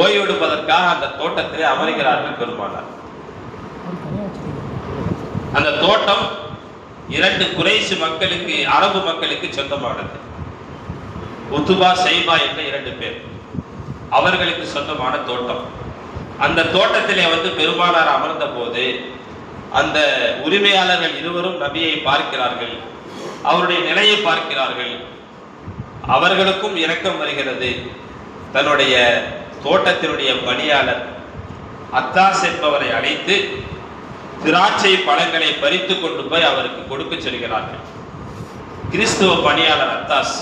ஓய்வெடுப்பதற்காக அந்த தோட்டத்திலே அமர்கிறார்கள் பெருமானார். அந்த தோட்டம் 2 குறைஷ் மக்களுக்கு, அரபு மக்களுக்கு சொந்தமானது. உத்துபா, ஷைபா என்ற 2 பேர், அவர்களுக்கு சொந்தமான தோட்டம். அந்த தோட்டத்திலே வந்து பெருமானார் அமர்ந்த போது அந்த உரிமையாளர்கள் இருவரும் நபியை பார்க்கிறார்கள். அவருடைய நிலையை பார்க்கிறார்கள். அவர்களுக்கும் இரக்கம் வருகிறது. தன்னுடைய தோட்டத்தினுடைய பணியாளர் அத்தாஸ் என்பவரை அழைத்து திராட்சை பழங்களை பறித்து கொண்டு போய் அவருக்கு கொடுக்க சொல்கிறார்கள். கிறிஸ்துவ பணியாளர் அத்தாஸ்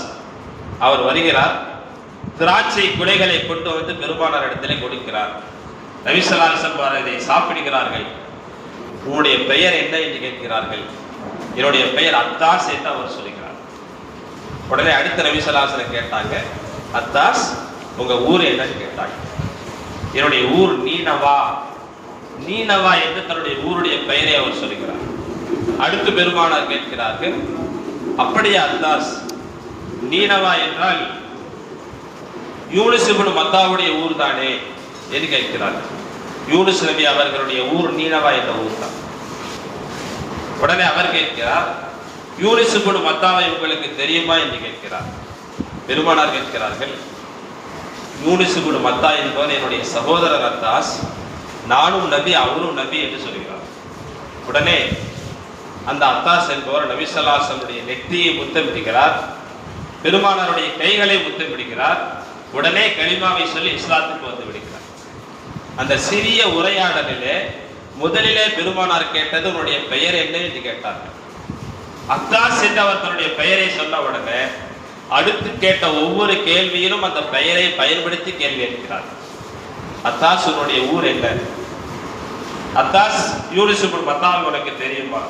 அவர் வருகிறார். திராட்சை குலைகளை கொண்டு வந்து பெருமானார் இடத்திலே கொடுக்கிறார். நபி ஸல்லல்லாஹு அலைஹி வஸல்லம் இதை சாப்பிடுகிறார்கள். உன்னுடைய பெயர் என்ன என்று கேட்கிறார்கள். என்னுடைய பெயர் அத்தாஸ் என்று அவர் சொல்கிறார். உடனே அடுத்த நபி ஸல்லல்லாஹு அலைஹி வஸல்லம் கேட்டாங்க, அத்தாஸ் உங்க ஊர் என்னன்னு கேட்டாங்க. என்னுடைய ஊர் நீனவா. நீனவா என்று தன்னுடைய ஊருடைய பெயரை அவர் சொல்கிறார். அடுத்து பெருமானார் கேட்கிறார்கள், அப்படியா அத்தாஸ், நீனவா என்றால் யூனுஸ் இப்னு மத்தாவுடைய ஊர் தானே என்று கேட்கிறார்கள். யூனுஸ் நபி அவர்களுடைய ஊர் நீனவா என்ற ஊர் தான். உடனே அவர் கேட்கிறார், யூனுஸ் இப்னு மத்தாவை உங்களுக்கு தெரியுமா என்று கேட்கிறார். பெருமானார் கேட்கிறார்கள், யூனுஸ் இப்னு மத்தா என்பவர் என்னுடைய சகோதரர் அத்தாஸ், நானும் நபி அவரும் நபி என்று சொல்கிறார். உடனே அந்த அத்தாஸ் என்பவர் நபி ஸல்லல்லாஹு அலைஹி வஸல்லம் நெற்றியை முத்தமிடுகிறார். பெருமானாருடைய கைகளை முத்தமிடுகிறார். உடனே கலிமாவை சொல்லி இஸ்லாத்துக்கு வந்து விடுகிறார். அந்த சிறிய உரையாடலிலே முதலிலே பெருமானார் கேட்டது உன்னுடைய பெயர் என்ன என்று கேட்டார்கள். அத்தாஸ் என்று அவர் தன்னுடைய பெயரை சொன்ன உடனே அடுத்து கேட்ட ஒவ்வொரு கேள்வியிலும் அந்த பெயரை பயன்படுத்தி கேள்வி கேட்கிறார். அத்தாஸ் உன்னுடைய ஊர் என்ன? அத்தாஸ், யூனுஸ் இப்னு மத்தாவை உனக்கு தெரியுமா?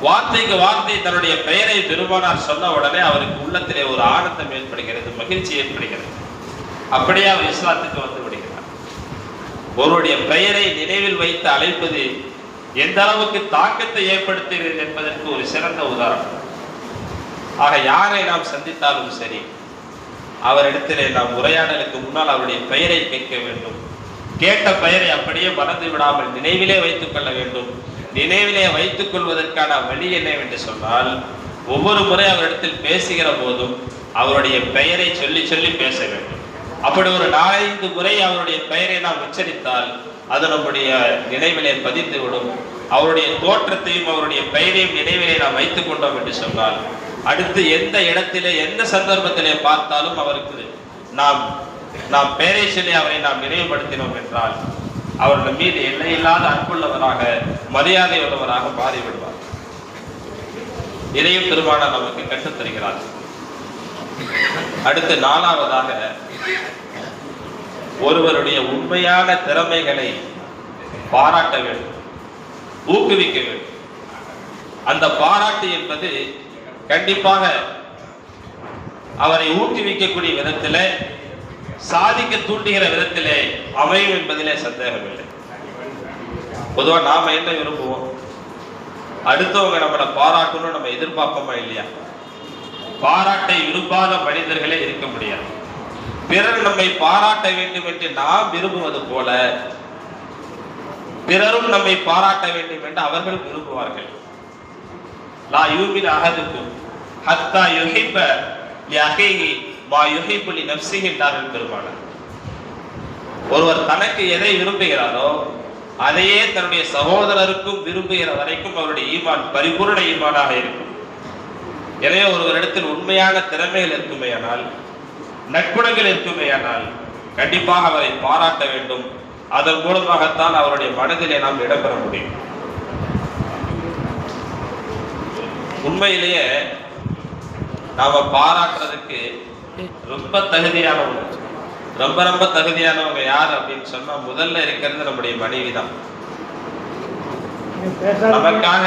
வார்த்தைக்கு வார்த்தை தன்னுடைய பெயரை பெருமானார் சொன்ன உடனே அவருக்கு உள்ளத்திலே ஒரு ஆனந்தம் ஏற்படுகிறது, மகிழ்ச்சி ஏற்படுகிறது. அப்படியே அவர் இஸ்லாத்துக்கு வந்து விடுகிறார். ஒருவருடைய பெயரை நினைவில் வைத்து அழைப்பது எந்த அளவுக்கு தாக்கத்தை ஏற்படுத்துகிறது என்பதற்கு ஒரு சிறந்த உதாரணம். ஆக யாரை நாம் சந்தித்தாலும் சரி, அவரிடத்திலே நாம் உரையாடலுக்கு முன்னால் அவருடைய பெயரை கேட்க வேண்டும். கேட்ட பெயரை அப்படியே மறந்து விடாமல் நினைவிலே வைத்துக் கொள்ள வேண்டும். நினைவிலே வைத்துக் கொள்வதற்கான வழி என்னவென்று சொன்னால், ஒவ்வொரு முறை அவரிடத்தில் பேசுகிற போதும் அவருடைய பெயரை சொல்லி சொல்லி பேச வேண்டும். அப்படி ஒரு 4-5 முறை அவருடைய பெயரை நாம் உச்சரித்தால் அது நம்முடைய நினைவிலே பதிந்துவிடும். அவருடைய தோற்றத்தையும் அவருடைய பெயரையும் நினைவிலே நாம் வைத்துக் கொண்டோம் என்று சொன்னால், அடுத்து எந்த இடத்திலே எந்த சந்தர்ப்பத்திலே பார்த்தாலும் அவருக்கு நாம் பெயரை சொல்லி அவரை நாம் நினைவுபடுத்தினோம் என்றால் அவர்கள் மீது எல்லையில்லாத அன்புள்ளவராக, மரியாதை உள்ளவராக மாறிவிடுவார். இதையும் பெருமானார் நமக்கு கற்றுத்தருகிறார். அடுத்து 4வதாக, ஒருவருடைய உண்மையான திறமைகளை பாராட்ட வேண்டும், ஊக்குவிக்க வேண்டும். அந்த பாராட்டு என்பது கண்டிப்பாக அவரை ஊக்குவிக்கக்கூடிய விதத்தில், சாதிக்க தூண்டுகிற விதத்திலே அமையும் என்பதிலே சந்தேகமில்லை. பொதுவாக நாம என்ன விரும்புவோம்? அடுத்தவங்க நம்மளை பாராட்டணும்னு நம்ம எதிர்பார்ப்போமா இல்லையா? பாராட்டை விரும்பாத மனிதர்களே இருக்க முடியாது. பிறர் நம்மை பாராட்ட வேண்டும் என்று நாம் விரும்புவது போல பிறரும் நம்மை பாராட்ட வேண்டும் என்று அவர்கள் விரும்புவார்கள். லா யூமின் அஹதுக்கும் ஹத்தா யுஹிப்ப லி அஹீஹி மா யுஹிப்பு லி நஃப்ஸிஹி என்றார்கள் பெருமானார். ஒருவர் தனக்கு எதை விரும்புகிறாரோ அதையே தன்னுடைய சகோதரருக்கும் விரும்புகிற வரைக்கும் அவருடைய ஈமான் பரிபூர்ண ஈமானாக இருக்கும். எனவே ஒருவரிடத்தில் உண்மையான திறமைகள் இருக்குமேயானால், நற்குணங்கள் இருக்குமேயானால் கண்டிப்பாக அவரை பாராட்ட வேண்டும். அதன் மூலமாகத்தான் அவருடைய மனதிலே நாம் இடம்பெற முடியும். உண்மையிலேயே நாம பாராட்டுறதுக்கு ரொம்ப தகுதியானவங்க, ரொம்ப தகுதியானவங்க யார் அப்படின்னு சொன்னா முதல்ல இருக்கிறது நம்முடைய மனைவி தான். நமக்காக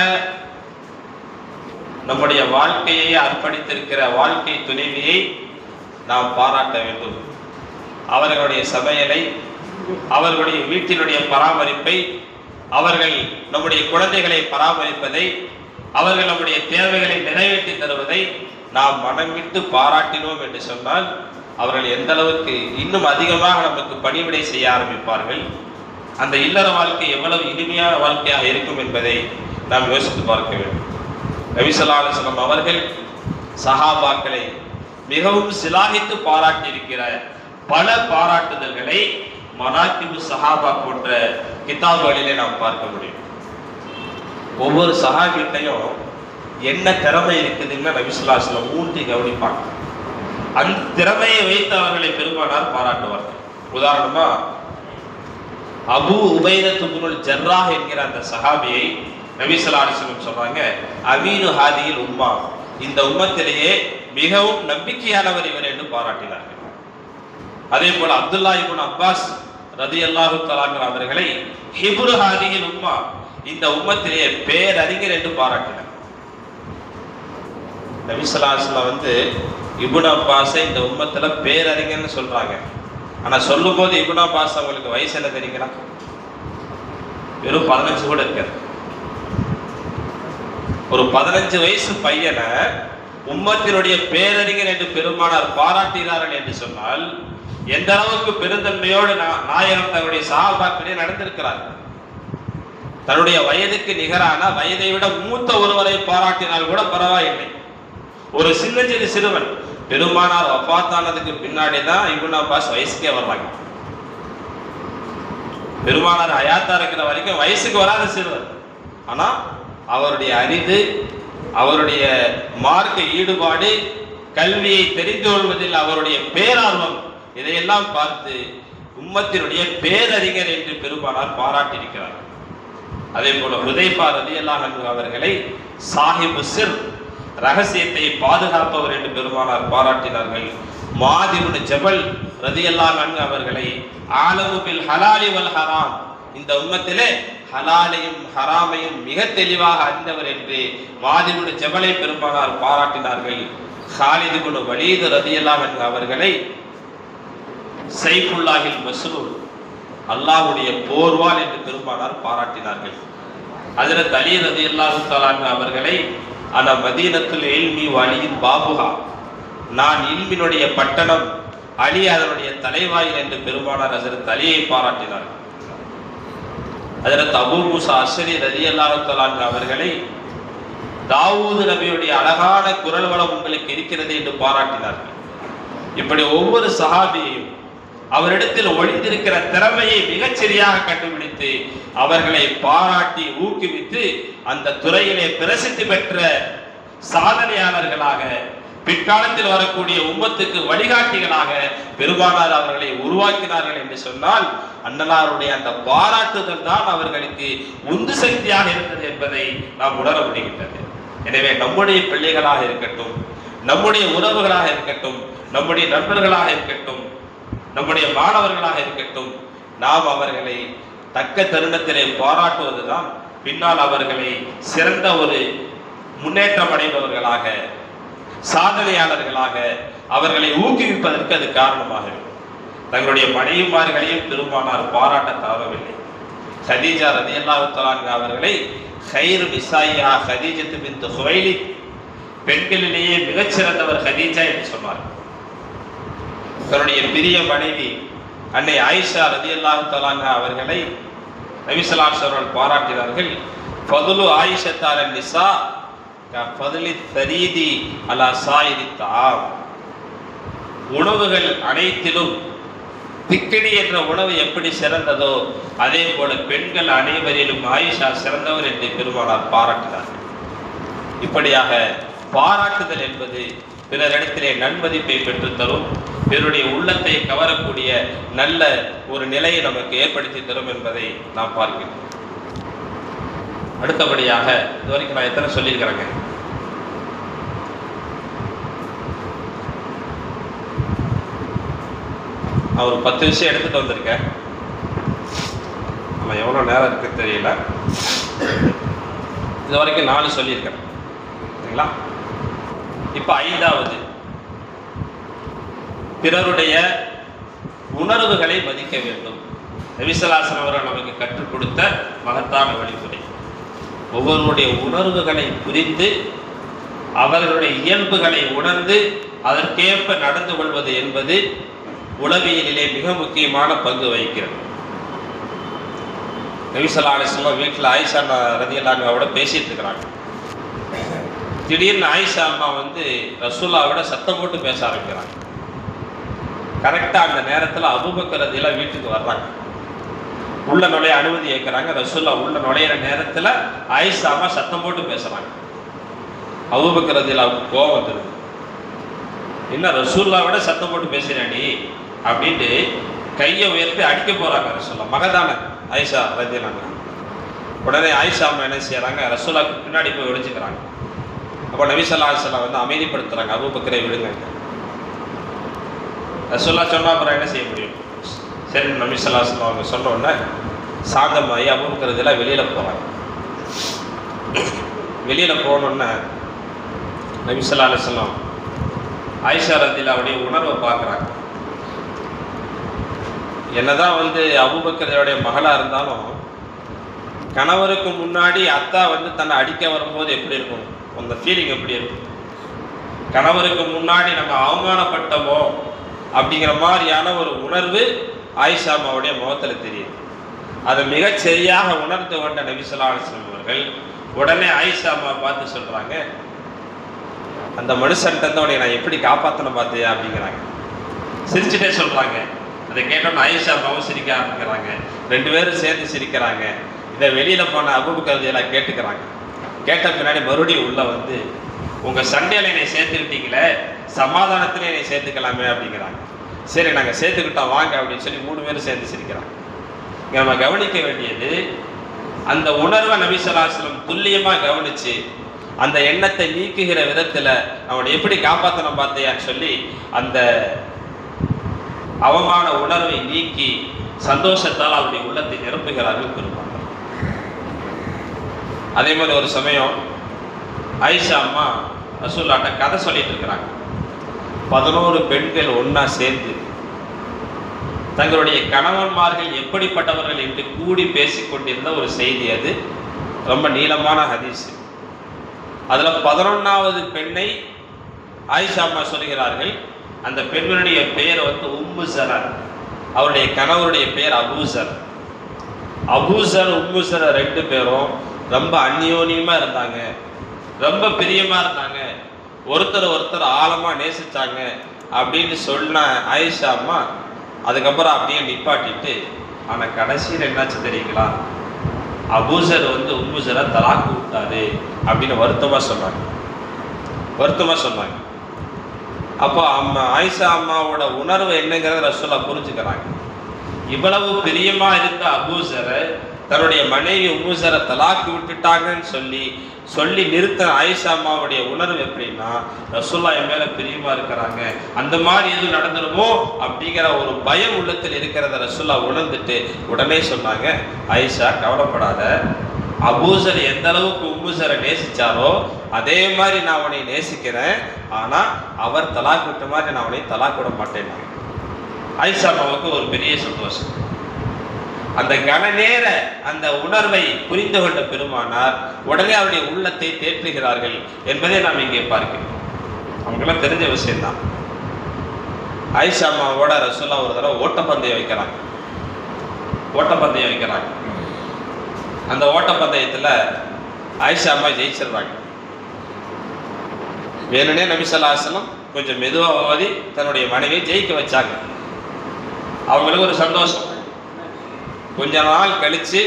நம்முடைய வாழ்க்கையை அர்ப்பணித்திருக்கிற வாழ்க்கை துணைவியை நாம் பாராட்ட வேண்டும். அவர்களுடைய சமையலை, அவர்களுடைய வீட்டினுடைய பராமரிப்பை, அவர்கள் நம்முடைய குழந்தைகளை பராமரிப்பதை, அவர்கள் நம்முடைய தேவைகளை நிறைவேற்றி தருவதை நாம் மனம் விட்டு பாராட்டினோம் என்று சொன்னால் அவர்கள் எந்த அளவுக்கு இன்னும் அதிகமாக நமக்கு பணிவிடை செய்ய ஆரம்பிப்பார்கள். அந்த இல்லற வாழ்க்கை எவ்வளவு இனிமையான வாழ்க்கையாக இருக்கும் என்பதை நாம் யோசித்து பார்க்க வேண்டும். நபி ஸல்லல்லாஹு அலைஹி வஸல்லம் அவர்கள் சஹாபாக்களை மிகவும் சிலாகித்து பாராட்டி இருக்கிற பல பாராட்டுதல்களை மனாக்கிபு சஹாபா போன்ற கிதாபுகளிலே நாம் பார்க்க முடியும். ஒவ்வொரு சஹாபிட்டையும் என்ன திறமை இருக்குதுன்னு நபி ஸல்லல்லாஹு அலைஹி வஸல்லம் ஊன்றி கவனிப்பாங்க. அந்த திறமையை வைத்து அவர்களை பெருமானார் பாராட்டுவார்கள். உதாரணமா அபூ உபைதத் இப்னுல் ஜர்ராஹ் என்கிற அந்த சஹாபியை நபி ஸல்லல்லாஹு அலைஹி வஸல்லம் சொல்றாங்க, அமீனு ஹாதியில் உம்மா, இந்த உம்மத்திலேயே மிகவும் நம்பிக்கையானவர் இவர் என்று பாராட்டினார்கள். அதே போல அப்துல்லா இப்னு அப்பாஸ் ரலியல்லாஹு தஆலா அவர்களை ஹிப்ரு ஹாதியில் உம்மா, இந்த உம்மத்திலேயே பேரறிஞர் என்று பாராட்டினார். நபி ஸல்லல்லாஹு அலைஹி வஸல்லம் இப்னு அப்பாஸை இந்த உம்மத்துல பேரறிஞர்னு சொல்றாங்க. ஆனா சொல்லும் போது இப்னு அப்பாஸ் அவங்களுக்கு வயசு என்ன தெரியுங்களா? வெறும் 15 கூட இருக்காது. ஒரு 15 வயசு பையனை உம்மத்தினுடைய பேரறிஞர் என்று பெருமானார் பாராட்டினார்கள் என்று சொன்னால் எந்த அளவுக்கு பெருந்தன்மையோடு நாயகம் தன்னுடைய சஹாபாக்களே நடந்திருக்கிறார்கள். தன்னுடைய வயதுக்கு நிகரான, வயதை விட மூத்த ஒருவரை பாராட்டினால் கூட பரவாயில்லை. ஒரு சின்ன சிறுவன் பெருமானார் வஃபாத்தானதுக்கு பின்னாடி தான் இப்னு அப்பாஸ் வயசுக்கே வர்றாங்க. பெருமானார் ஹயாத்தா இருக்கிற வரைக்கும் வயசுக்கு வராத சிறுவர். ஆனா அவருடைய அறிவு, அவருடைய மார்க்க ஈடுபாடு, கல்வியை தெரிந்து கொள்வதில் அவருடைய பேரார்வம், இதையெல்லாம் பார்த்து உம்மத்தினுடைய பேரறிஞர் என்று பெருமானார் பாராட்டியிருக்கிறார். அதே போல ஹுதைஃபா ரலியல்லாஹு அன்ஹு அவர்களை சாஹிபு சிர், ரகசியத்தை பாதுகாப்பவர் என்று பெருமானார் பாராட்டினார்கள். முஆத் இப்னு ஜபல் ரலியல்லாஹு அன்ஹு அவர்களை ஆலமு பில் ஹலாலி வல் ஹராம், இந்த உம்மத்திலே ஹலாலையும் ஹராமையும் மிக தெளிவாக அறிந்தவர் என்று முஆத் இப்னு ஜபலை பெருமானார் பாராட்டினார்கள். காலித் இப்னு வலீத் ரலியல்லாஹு அன்ஹு அவர்களை சைஃபுல்லாஹில் மஸ்ரூர், அல்லாஹ்வுடைய போர்வாள் என்று பெருமானார் பாராட்டினார்கள். ஹஜ்ரத் அலி ரலியல்லாஹு தஆலா அவர்களை அன மதீனத்துல் இல்மி வலியின் பாபுகா, நான் இல்மினுடைய பட்டணம், அலி அதனுடைய தலைவாயில் என்று பெருமானார் ஹஜ்ரத் அலியை பாராட்டினார்கள். ஹஜ்ரத் அபூ மூஸா அஷ்அரி ரலியல்லாஹு தஆலா அவர்களை தாவூது நபியுடைய அழகான குரல் வளம் உங்களுக்கு இருக்கிறது என்று பாராட்டினார்கள். இப்படி ஒவ்வொரு சஹாபியையும் அவரிடத்தில் ஒளிந்திருக்கிற திறமையை மிகச்சரியாக கண்டுபிடித்து அவர்களை பாராட்டி ஊக்குவித்து அந்த துறையிலே பிரசித்தி பெற்ற சாதனையாளர்களாக, பிற்காலத்தில் வரக்கூடிய உம்மத்துக்கு வழிகாட்டிகளாக பெருமானார் அவர்களை உருவாக்கினார்கள் என்று சொன்னால் அன்னலாருடைய அந்த பாராட்டுதல் தான் அவர்களுக்கு உந்து சக்தியாக இருந்தது என்பதை நாம் உணர முடிகின்றது. எனவே நம்முடைய பிள்ளைகளாக இருக்கட்டும், நம்முடைய உறவுகளாக இருக்கட்டும், நம்முடைய நண்பர்களாக இருக்கட்டும், நம்முடைய மாணவர்களாக இருக்கட்டும், நாம் அவர்களை தக்க தருணத்திலே பாராட்டுவதுதான் பின்னால் அவர்களை சிறந்த ஒரு முன்னேற்றம் அடைபவர்களாக, சாதனையாளர்களாக அவர்களை ஊக்குவிப்பதற்கு அது காரணமாக இருக்கும். தங்களுடைய மனைவிமார்களையும் பெருமானார் பாராட்ட தவறவில்லை. கதீஜா ரலியல்லாஹு தஆலா அவர்களை கைரு நிசாயிஹா கதீஜத்து பின்த் குவைலித், பெண்களிலேயே மிகச்சிறந்தவர் கதீஜா என்று சொன்னார். தன்னுடைய பிரிய மனைவி அன்னை ஆயிஷா ரலியல்லாஹு தஆலா அவர்களை நபி ஸல்லல்லாஹு அலைஹி வஸல்லம் பாராட்டினார்கள். ஃபதுலு ஆயிஷத்தால நிசா கஃபதுலி தரீதி அலா சாயிரி தாம். உணவுகள் அனைத்திலும் திக்கடி என்ற உணவு எப்படி சிறந்ததோ அதே போல பெண்கள் அனைவரிலும் ஆயிஷா சிறந்தவர் என்று பெருமானார் பாராட்டினார். இப்படியாக பாராட்டுதல் என்பது பிறரிடத்திலே நன்மதிப்பை பெற்றுத்தரும், பிறருடைய உள்ளத்தை கவரக்கூடிய நல்ல ஒரு நிலையை நமக்கு ஏற்படுத்தி தரும் என்பதை நாம் பார்க்கிறோம். அடுத்தபடியாக இதுவரைக்கும் நான் எத்தனை சொல்லியிருக்கிறேங்க? நான் ஒரு 10 விஷயம் எடுத்துட்டு வந்திருக்கேன். நம்ம எவ்வளோ நேரம் இருக்கு தெரியல. இது வரைக்கும் 4 சொல்லியிருக்கேன் சரிங்களா? இப்போ 5வது, பிறருடைய உணர்வுகளை மதிக்க வேண்டும். நபி ஸல்லல்லாஹு அலைஹி வஸல்லம் அவர்கள் நமக்கு கற்றுக் கொடுத்த மகத்தான வழிமுறை. ஒவ்வொருடைய உணர்வுகளை புரிந்து அவர்களுடைய இயல்புகளை உணர்ந்து அதற்கேற்ப நடந்து கொள்வது என்பது உளவியலிலே மிக முக்கியமான பங்கு வகிக்கிறது. நபி ஸல்லல்லாஹு அலைஹி வஸல்லம் வீட்டில் ஆயிஷா ரலியல்லாஹு அன்ஹாவோட பேசிட்டு இருக்கிறாங்க. திடீர்னு ஆயிஷா அம்மா ரசூலுல்லாஹ்வோட சத்தம் போட்டு பேச ஆரம்பிக்கிறாங்க. கரெக்டாக அந்த நேரத்தில் அபூபக்கர் ரலியல்லாஹு வீட்டுக்கு வர்றாங்க. உள்ள நுழைய அனுமதி கேட்குறாங்க. ரசூலுல்லாஹ் உள்ள நுழையிற நேரத்தில் ஆயிஷா அம்மா சத்தம் போட்டு பேசுகிறாங்க. அபூபக்கர் ரலியல்லாஹுக்கு கோபம் வந்துடுது. என்ன ரசூலுல்லாஹ்வோட சத்தம் போட்டு பேசுகிறாடி அப்படின்ட்டு கையை உயர்த்தி அடிக்க போகிறாங்க. ரசூலுல்லாஹ் மகதான ஆயிஷா ரலியல்லாஹு அன்ஹா. உடனே ஆயிஷா அம்மா என்ன செய்யறாங்க, ரசூலுல்லாஹ்க்கு பின்னாடி போய் ஒளிஞ்சுக்கிறாங்க. அப்போ நபி ஸல்லல்லாஹு அலைஹி வஸல்லம் அமைதிப்படுத்துறாங்க, அபூபக்கரை விடுங்க. ரசூலுல்லாஹ் சொன்னா அப்புறம் என்ன செய்ய முடியும்? சரி நபி ஸல்லல்லாஹு அலைஹி வஸல்லம் அவங்க சொன்ன உடனே சாந்தமாகி அபூபக்கர் இதெல்லாம் வெளியில் போகிறாங்க. வெளியில் போனோன்னே நபி ஸல்லல்லாஹு அலைஹி வஸல்லம் ஆயிஷா ரலியல்லாஹுடைய உணர்வை பார்க்குறாங்க. என்னதான் அபூபக்கருடைய மகளா இருந்தாலும் கணவருக்கு முன்னாடி அத்தா தன்னை அடிக்க வரும்போது எப்படி இருக்கும், அந்த ஃபீலிங் எப்படி இருக்கும்? கணவருக்கு முன்னாடி நம்ம அவமானப்பட்டோமோ அப்படிங்கிற மாதிரியான ஒரு உணர்வு ஆயிஷா அம்மாவுடைய முகத்தில் தெரியுது. அதை மிகச் சரியாக உணர்ந்து கொண்ட நபி ஸல்லல்லாஹு அலைஹி வஸல்லம் அவர்கள் உடனே ஆயிஷா அம்மா பார்த்து சொல்றாங்க, அந்த மனுஷன்ட்டு உன்னை நான் எப்படி காப்பாற்றணும் பார்த்தியா அப்படிங்கிறாங்க. சிரிச்சுட்டே சொல்றாங்க. அதை கேட்டோன்னு ஆயிஷா அம்மாவும் சிரிக்க ஆரம்பிக்கிறாங்க. 2 பேரும் சேர்ந்து சிரிக்கிறாங்க. இதை வெளியில் போன அபூபக்கர் ரலியல்லாஹு கேட்டுக்கிறாங்க. கேட்ட பின்னாடி மறுபடியும் உள்ள உங்கள் சண்டையில் என்னை சேர்த்துக்கிட்டீங்களே, சமாதானத்தில் என்னை சேர்த்துக்கலாமே அப்படிங்கிறாங்க. சரி நாங்கள் சேர்த்துக்கிட்டோம் வாங்க அப்படின்னு சொல்லி 3 பேரும் சேர்ந்து சிரிக்கிறாங்க. இங்கே நம்ம கவனிக்க வேண்டியது, அந்த உணர்வை நபி ஸல்லல்லாஹு அலைஹி வஸல்லம் துல்லியமாக கவனித்து அந்த எண்ணத்தை நீக்குகிற விதத்தில் அவனை எப்படி காப்பாற்றணும் பார்த்தியான்னு சொல்லி அந்த அவமான உணர்வை நீக்கி சந்தோஷத்தால் அவருடைய உள்ளத்தை நிரப்புகிறார்கள் பெருமானார். அதே மாதிரி ஒரு சமயம் ஆயிஷா அம்மா ரசூலுல்லாஹ்ட்ட கதை சொல்லிட்டு இருக்கிறாங்க. 11 பெண்கள் ஒன்னா சேர்ந்து தங்களுடைய கணவன்மார்கள் எப்படிப்பட்டவர்கள் என்று கூடி பேசிக்கொண்டிருந்த ஒரு செய்தி. அது ரொம்ப நீளமான ஹதீஸ். அதுல 11வது பெண்ணை ஆயிஷா அம்மா சொல்கிறார்கள். அந்த பெண்ணுடைய பெயர் உம்மு ஸர். அவருடைய கணவருடைய பெயர் அபூசர். அபூசர் உம்மு ஸர் 2 பேரும் ரொம்ப அந்யோன்யமா இருந்தாங்க, ரொம்ப பிரியமா இருந்தாங்க, ஒருத்தர் ஆழமா நேசிச்சாங்க அப்படின்னு சொன்ன ஆயிஷா அம்மா அதுக்கப்புறம் அப்படியே நிப்பாட்டிட்டு, ஆனால் கடைசியில் என்னாச்சு தெரியுங்களா, அபூசர் உம்மு ஸரை தலாக்கு விட்டாரு அப்படின்னு வருத்தமாக சொன்னாங்க. அப்போ ஆயிஷா அம்மாவோட உணர்வு என்னங்கிறத ரசூலுல்லாஹ் புரிஞ்சுக்கிறாங்க. இவ்வளவு பிரியமா இருந்த அபூசரை தன்னுடைய மனைவி உம்மு ஸரை தலாக்கு விட்டுட்டாங்கன்னு சொல்லி நிறுத்த ஆயிஷா அம்மாவுடைய உணர்வு எப்படின்னா, ரசூலுல்லாஹ் என் மேல பிரியமா இருக்கிறாங்க, அந்த மாதிரி எதுவும் நடந்துடுமோ அப்படிங்கிற ஒரு பயம் உள்ளத்தில் இருக்கிறத ரசூலுல்லாஹ் உணர்ந்துட்டு உடனே சொன்னாங்க, ஆயிஷா கவலைப்படாத, அபூசர் எந்த அளவுக்கு உம்மு ஸரை நேசிச்சாரோ அதே மாதிரி நான் அவனை நேசிக்கிறேன், ஆனா அவர் தலாக் விட்ட மாதிரி நான் அவனை தலாக் விட மாட்டேன். ஆயிஷா அம்மாவுக்கு ஒரு பெரிய சந்தோஷம். அந்த கணநேர அந்த உணர்வை புரிந்து கொண்ட பெருமானார் உடனே அவருடைய உள்ளத்தை தேற்றுகிறார்கள் என்பதை நாம் இங்கே பார்க்கிறோம். அவங்கெல்லாம் தெரிஞ்ச விஷயம்தான். ஆயிஷா அம்மாவோட ரசூலுல்லாஹ் ஒரு தடவை ஓட்டப்பந்தயம் வைக்கிறாங்க. அந்த ஓட்டப்பந்தயத்தில் ஆயிஷா அம்மா ஜெயிச்சிடுறாங்க. வேணுனே நபி ஸல்லல்லாஹு அலைஹி வஸல்லம் கொஞ்சம் மெதுவாக ஓதி தன்னுடைய மனைவியை ஜெயிக்க வச்சாங்க. அவங்களுக்கு ஒரு சந்தோஷம். கொஞ்ச நாள் கழித்து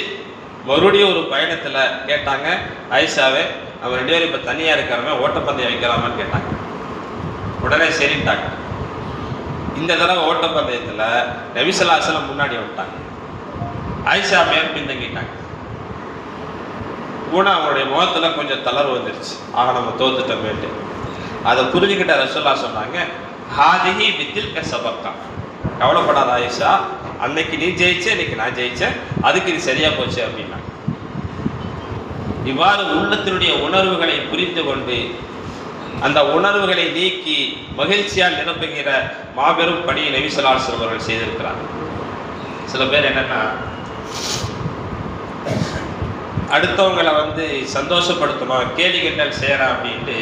மறுபடியும் ஒரு பயணத்தில் கேட்டாங்க, ஆயிஷாவே நம்ம 2 பேரும் இப்போ தனியாக இருக்கிறவங்க ஓட்டப்பந்தயம் வைக்கலாமான்னு கேட்டாங்க. உடனே சரின்ட்டாங்க. இந்த தடவை ஓட்டப்பந்தயத்தில் நபி ஸல்லல்லாஹு அலைஹி வஸல்லம் முன்னாடி வந்துட்டாங்க, ஆயிஷா மேல் பின்தங்கிட்டாங்க. கூட அவங்களுடைய முகத்தில் கொஞ்சம் தளர்வு வந்துருச்சு. ஆக நம்ம தோத்துட்டோமேட்டு அதை புரிஞ்சுக்கிட்ட ரசூலுல்லாஹ் சொன்னாங்க, ஹாதிஹி பித்தில்க சபக்கா, கவலைப்படாத ஆயிஷா, அன்னைக்கு நீ ஜெயிச்ச, இன்னைக்கு நான் ஜெயிச்சேன், அதுக்கு இது சரியா போச்சு அப்படின்னாங்க. இவ்வாறு உள்ளத்தினுடைய உணர்வுகளை புரிந்து கொண்டு அந்த உணர்வுகளை நீக்கி மகிழ்ச்சியால் நிரப்புகிற மாபெரும் பணியை நபி ஸல்லல்லாஹு அலைஹி வஸல்லம் அவர்கள் செய்திருக்கிறார். சில பேர் என்னன்னா, அடுத்தவங்களை சந்தோஷப்படுத்தணும், கேலி கிண்டல் செய்யறேன் அப்படின்ட்டு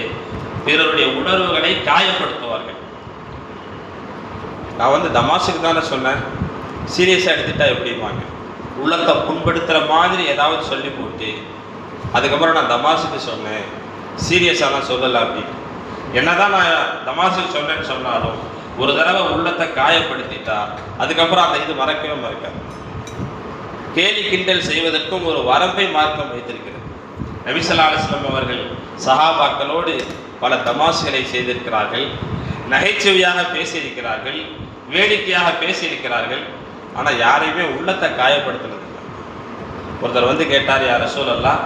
பிறருடைய உணர்வுகளை காயப்படுத்துவார்கள். நான் தமாஷுக்கு தானே சொன்னேன், சீரியஸாக எடுத்துட்டா எப்படிவாங்க, உள்ளத்தை புண்படுத்துகிற மாதிரி ஏதாவது சொல்லி போட்டு அதுக்கப்புறம் நான் தமாஷுக்கு சொன்னேன், சீரியஸாக நான் சொல்லலை அப்படின்னு. என்னதான் நான் தமாஷுக்கு சொன்னேன்னு சொன்னாலும் ஒரு தடவை உள்ளத்தை காயப்படுத்திட்டா அதுக்கப்புறம் அந்த இது மறக்கவே மறக்காது. கேலி கிண்டல் செய்வதற்கும் ஒரு வரம்பை மார்க்கம் வைத்திருக்கிறது. நபி ஸல்லல்லாஹு அலைஹி வஸல்லம் அவர்கள் சஹாபாக்களோடு பல தமாஷுகளை செய்திருக்கிறார்கள், நகைச்சுவையாக பேசியிருக்கிறார்கள், வேடிக்கையாக பேசியிருக்கிறார்கள். ஆனால் யாரையுமே உள்ளத்தை காயப்படுத்தினது இல்லை. ஒருத்தர் கேட்டார், யா ரசூலல்லாஹ்,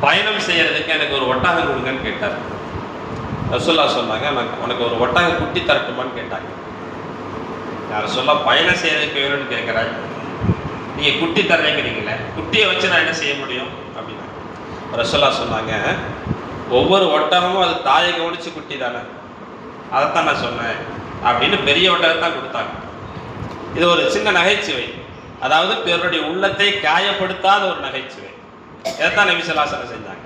பயணம் செய்யறதுக்கு எனக்கு ஒரு ஒட்டகம் கொடுங்கன்னு கேட்டார். ரசூலுல்லாஹ் சொன்னாங்க, உனக்கு ஒரு ஒட்டகம் குட்டி தரட்டுமான்னு கேட்டாங்க. யா ரசூலல்லாஹ், பயணம் செய்யறதுக்கு வேணும்னு கேட்குறேன், நீங்கள் குட்டி தர்றீங்கிறீங்களே, குட்டியை வச்சு நான் என்ன செய்ய முடியும் அப்படின்னா ரசூலுல்லாஹ் சொன்னாங்க, ஒவ்வொரு ஒட்டகமும் அது தாயை கவனிச்சு குட்டி தானே, அதைத்தான் நான் சொன்னேன் அப்படின்னு பெரிய ஒட்டகத்தான் கொடுத்தாங்க. இது ஒரு சின்ன நகைச்சுவை, அதாவது பிறருடைய உள்ளத்தை காயப்படுத்தாத ஒரு நகைச்சுவை. இதைத்தான் நபி ஸல்லல்லாஹு அலைஹி வஸல்லம் செஞ்சாங்க.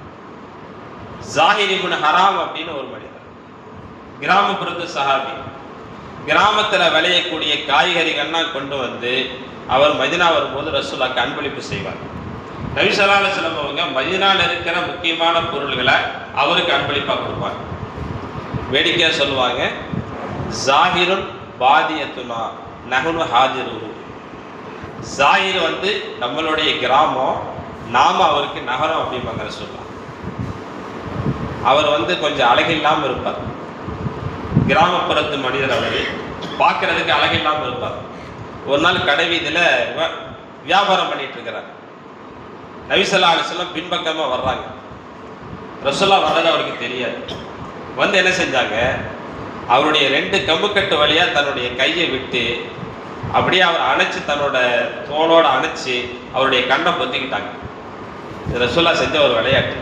ஜாஹிர் இப்னு ஹராம் அப்படின்னு ஒரு மனிதர், கிராமப்புறத்து சஹாபி, கிராமத்தில் விளையக்கூடிய காய்கறிகள்லாம் கொண்டு அவர் மதீனா வரும்போது ரசூலுல்லாஹ்க்கு அன்பளிப்பு செய்வார். நபி ஸல்லல்லாஹு அலைஹி வஸல்லம் அவங்க மதீனாவில் இருக்கிற முக்கியமான பொருள்களை அவருக்கு அன்பளிப்பாக கொடுப்பாங்க. வேடிக்கையாக சொல்லுவாங்க, ஜாஹிருன் பாதியத்துனா நஹ்னு ஹாதிரு, ஜாஹிர் நம்மளுடைய கிராமம், நாம அவருக்கு நகரம் அப்படிம்பாங்க ரசூலுல்லாஹ். அவர் கொஞ்சம் அழகில்லாமல் இருப்பார், கிராமப்புறத்து மனிதர், அவர் பார்க்கறதுக்கு அழகில்லாமல் இருப்பார். ஒரு நாள் கடை வீதியில் வியாபாரம் பண்ணிட்டு இருக்கிறார். நபி ஸல்லல்லாஹு அலைஹி வஸல்லம் பின்பக்கமாக வர்றாங்க. ரசூலுல்லாஹ் வர்றது அவருக்கு தெரியாது. என்ன செஞ்சாங்க, அவருடைய 2 கம்புக்கட்டு வழியாக தன்னுடைய கையை விட்டு அப்படியே அவர் அணைச்சி, தன்னோட தோளோடு அணைச்சி அவருடைய கண்ணை பொத்திக்கிட்டாங்க. இது ரசூலுல்லாஹ் செஞ்ச ஒரு விளையாட்டு.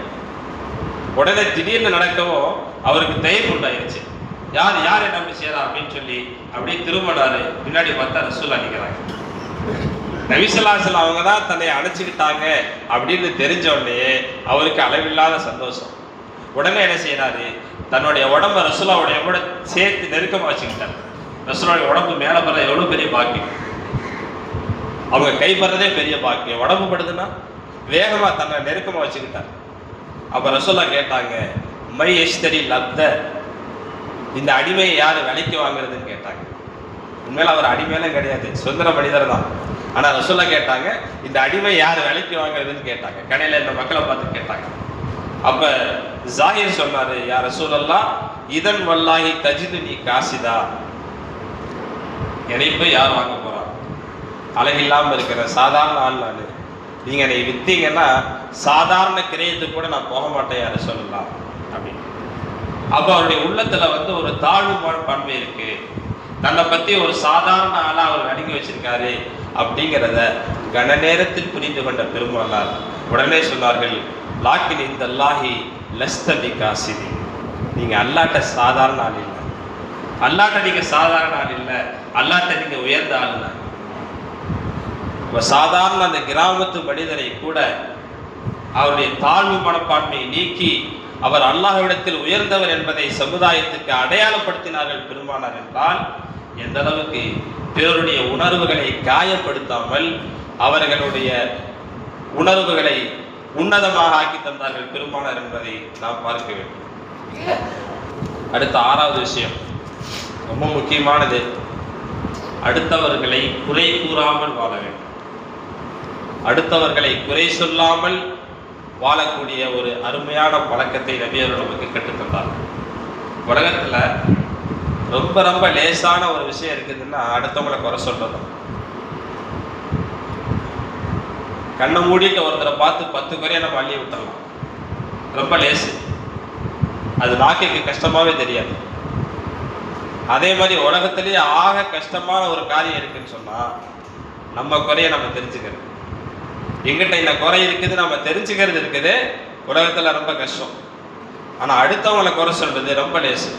உடனே திடீர்னு நடக்கவும் அவருக்கு தயவு உண்டாயிருச்சு. யார் யார் என்ன அப்படி செய்யறா அப்படின்னு சொல்லி அப்படியே திரும்பினாரு. பின்னாடி பார்த்தா ரசூலுல்லாஹ் நிற்கிறாங்க. நபி ஸல்லல்லாஹு அலைஹி வஸல்லம் அவங்க தான் தன்னை அணைச்சிக்கிட்டாங்க அப்படின்னு தெரிஞ்ச உடனே அவருக்கு அளவில்லாத சந்தோஷம். உடனே என்ன செய்யறாரு, தன்னுடைய உடம்பை ரசூலுல்லாஹ்வுடைய கூட சேர்த்து நெருக்கமாக வச்சுக்கிட்டார். ரசூலுல்லாஹ்வுடைய உடம்பு மேலே படுறது எவ்வளோ பெரிய பாக்கியம், அவங்க கை படுறதே பெரிய பாக்கியம். உடம்பு படுதுன்னா வேகமாக தன்னை நெருக்கமாக வச்சுக்கிட்டார். அப்போ ரசூலுல்லாஹ் கேட்டாங்க, மை எஷ்தரி லப்த, இந்த அடிமையை யார் விலைக்கு வாங்குறதுன்னு கேட்டாங்க. உண்மையில அவர் அடிமையெல்லாம் கிடையாது, சுதந்திர மனிதர் தான். ஆனால் ரசூலுல்லாஹ் கேட்டாங்க, இந்த அடிமை யார் விலைக்கு வாங்குறதுன்னு கேட்டாங்க. கடையில் இந்த மக்களை பார்த்து கேட்டாங்க. அப்போ ஜாஹிர் சொன்னார், யா ரசூலல்லாஹ், இதன் வல்லாஹி தஜிது நீ காசிதா, என்னை போய் யார் வாங்க போகிறான், அழகில்லாமல் இருக்கிற சாதாரண ஆள் நான், நீங்கள் என்னை விற்றீங்கன்னா சாதாரண கிரயத்துக்கு கூட நான் போக மாட்டேன் யார சொல்லலாம் அப்படின்னு. அப்போ அவருடைய உள்ளத்தில் ஒரு தாழ்வு பன்மை இருக்கு, தன்னை பற்றி ஒரு சாதாரண ஆளாக அவர் அடங்கி வச்சிருக்காரு அப்படிங்கிறத கன நேரத்தில் புரிந்து கொண்ட பெருமானார் உடனே சொன்னார்கள், லாக்கின் இந்த அல்லாஹி லஸ்தபி காசிதி, நீங்கள் அல்லாட்ட சாதாரண ஆள் இல்லை, அல்லாட்ட நீங்கள் சாதாரண ஆள் இல்லை, அல்லாட்ட நீங்கள் உயர்ந்த ஆள் தான். சாதாரண அந்த கிராமத்து மனிதரை கூட அவருடைய தாழ்வு மனப்பான்மையை நீக்கி அவர் அல்லாஹ்விடத்தில் உயர்ந்தவர் என்பதை சமுதாயத்துக்கு அடையாளப்படுத்தினார்கள் பெருமானார். என்றால் எந்த அளவுக்கு பிறருடைய உணர்வுகளை காயப்படுத்தாமல் அவர்களுடைய உணர்வுகளை உன்னதமாக ஆக்கி தந்தார்கள் பெருமானார் என்பதை நாம் பார்க்க வேண்டும். அடுத்த 6வது விஷயம் ரொம்ப முக்கியமானது, அடுத்தவர்களை குறை கூறாமல் வாழ வேண்டும். அடுத்தவர்களை குறை சொல்லாமல் வாழக்கூடிய ஒரு அருமையான பழக்கத்தை நபி அவர்கள் நமக்கு கற்றுத்தந்தார். உலகத்துல ரொம்ப ரொம்ப லேசான ஒரு விஷயம் இருக்குதுன்னா அடுத்தவங்களை குறை சொல்றது. கண்ணை மூடிட்டு ஒருத்தரை பார்த்து 10 குறைய நம்ம அள்ளி விட்டுறலாம், ரொம்ப லேசு. அது நாக்கைக்கு கஷ்டமாவே தெரியாது. அதே மாதிரி உலகத்திலேயே ஆக கஷ்டமான ஒரு காரியம் இருக்குன்னு சொன்னா நம்ம குறைய நம்ம தெரிஞ்சுக்கிறது. எங்கிட்ட இந்த குறை இருக்குது நம்ம தெரிஞ்சுக்கிறது இருக்குது உலகத்துல ரொம்ப கஷ்டம். ஆனா அடுத்தவங்களை குறை சொல்றது ரொம்ப லேசு.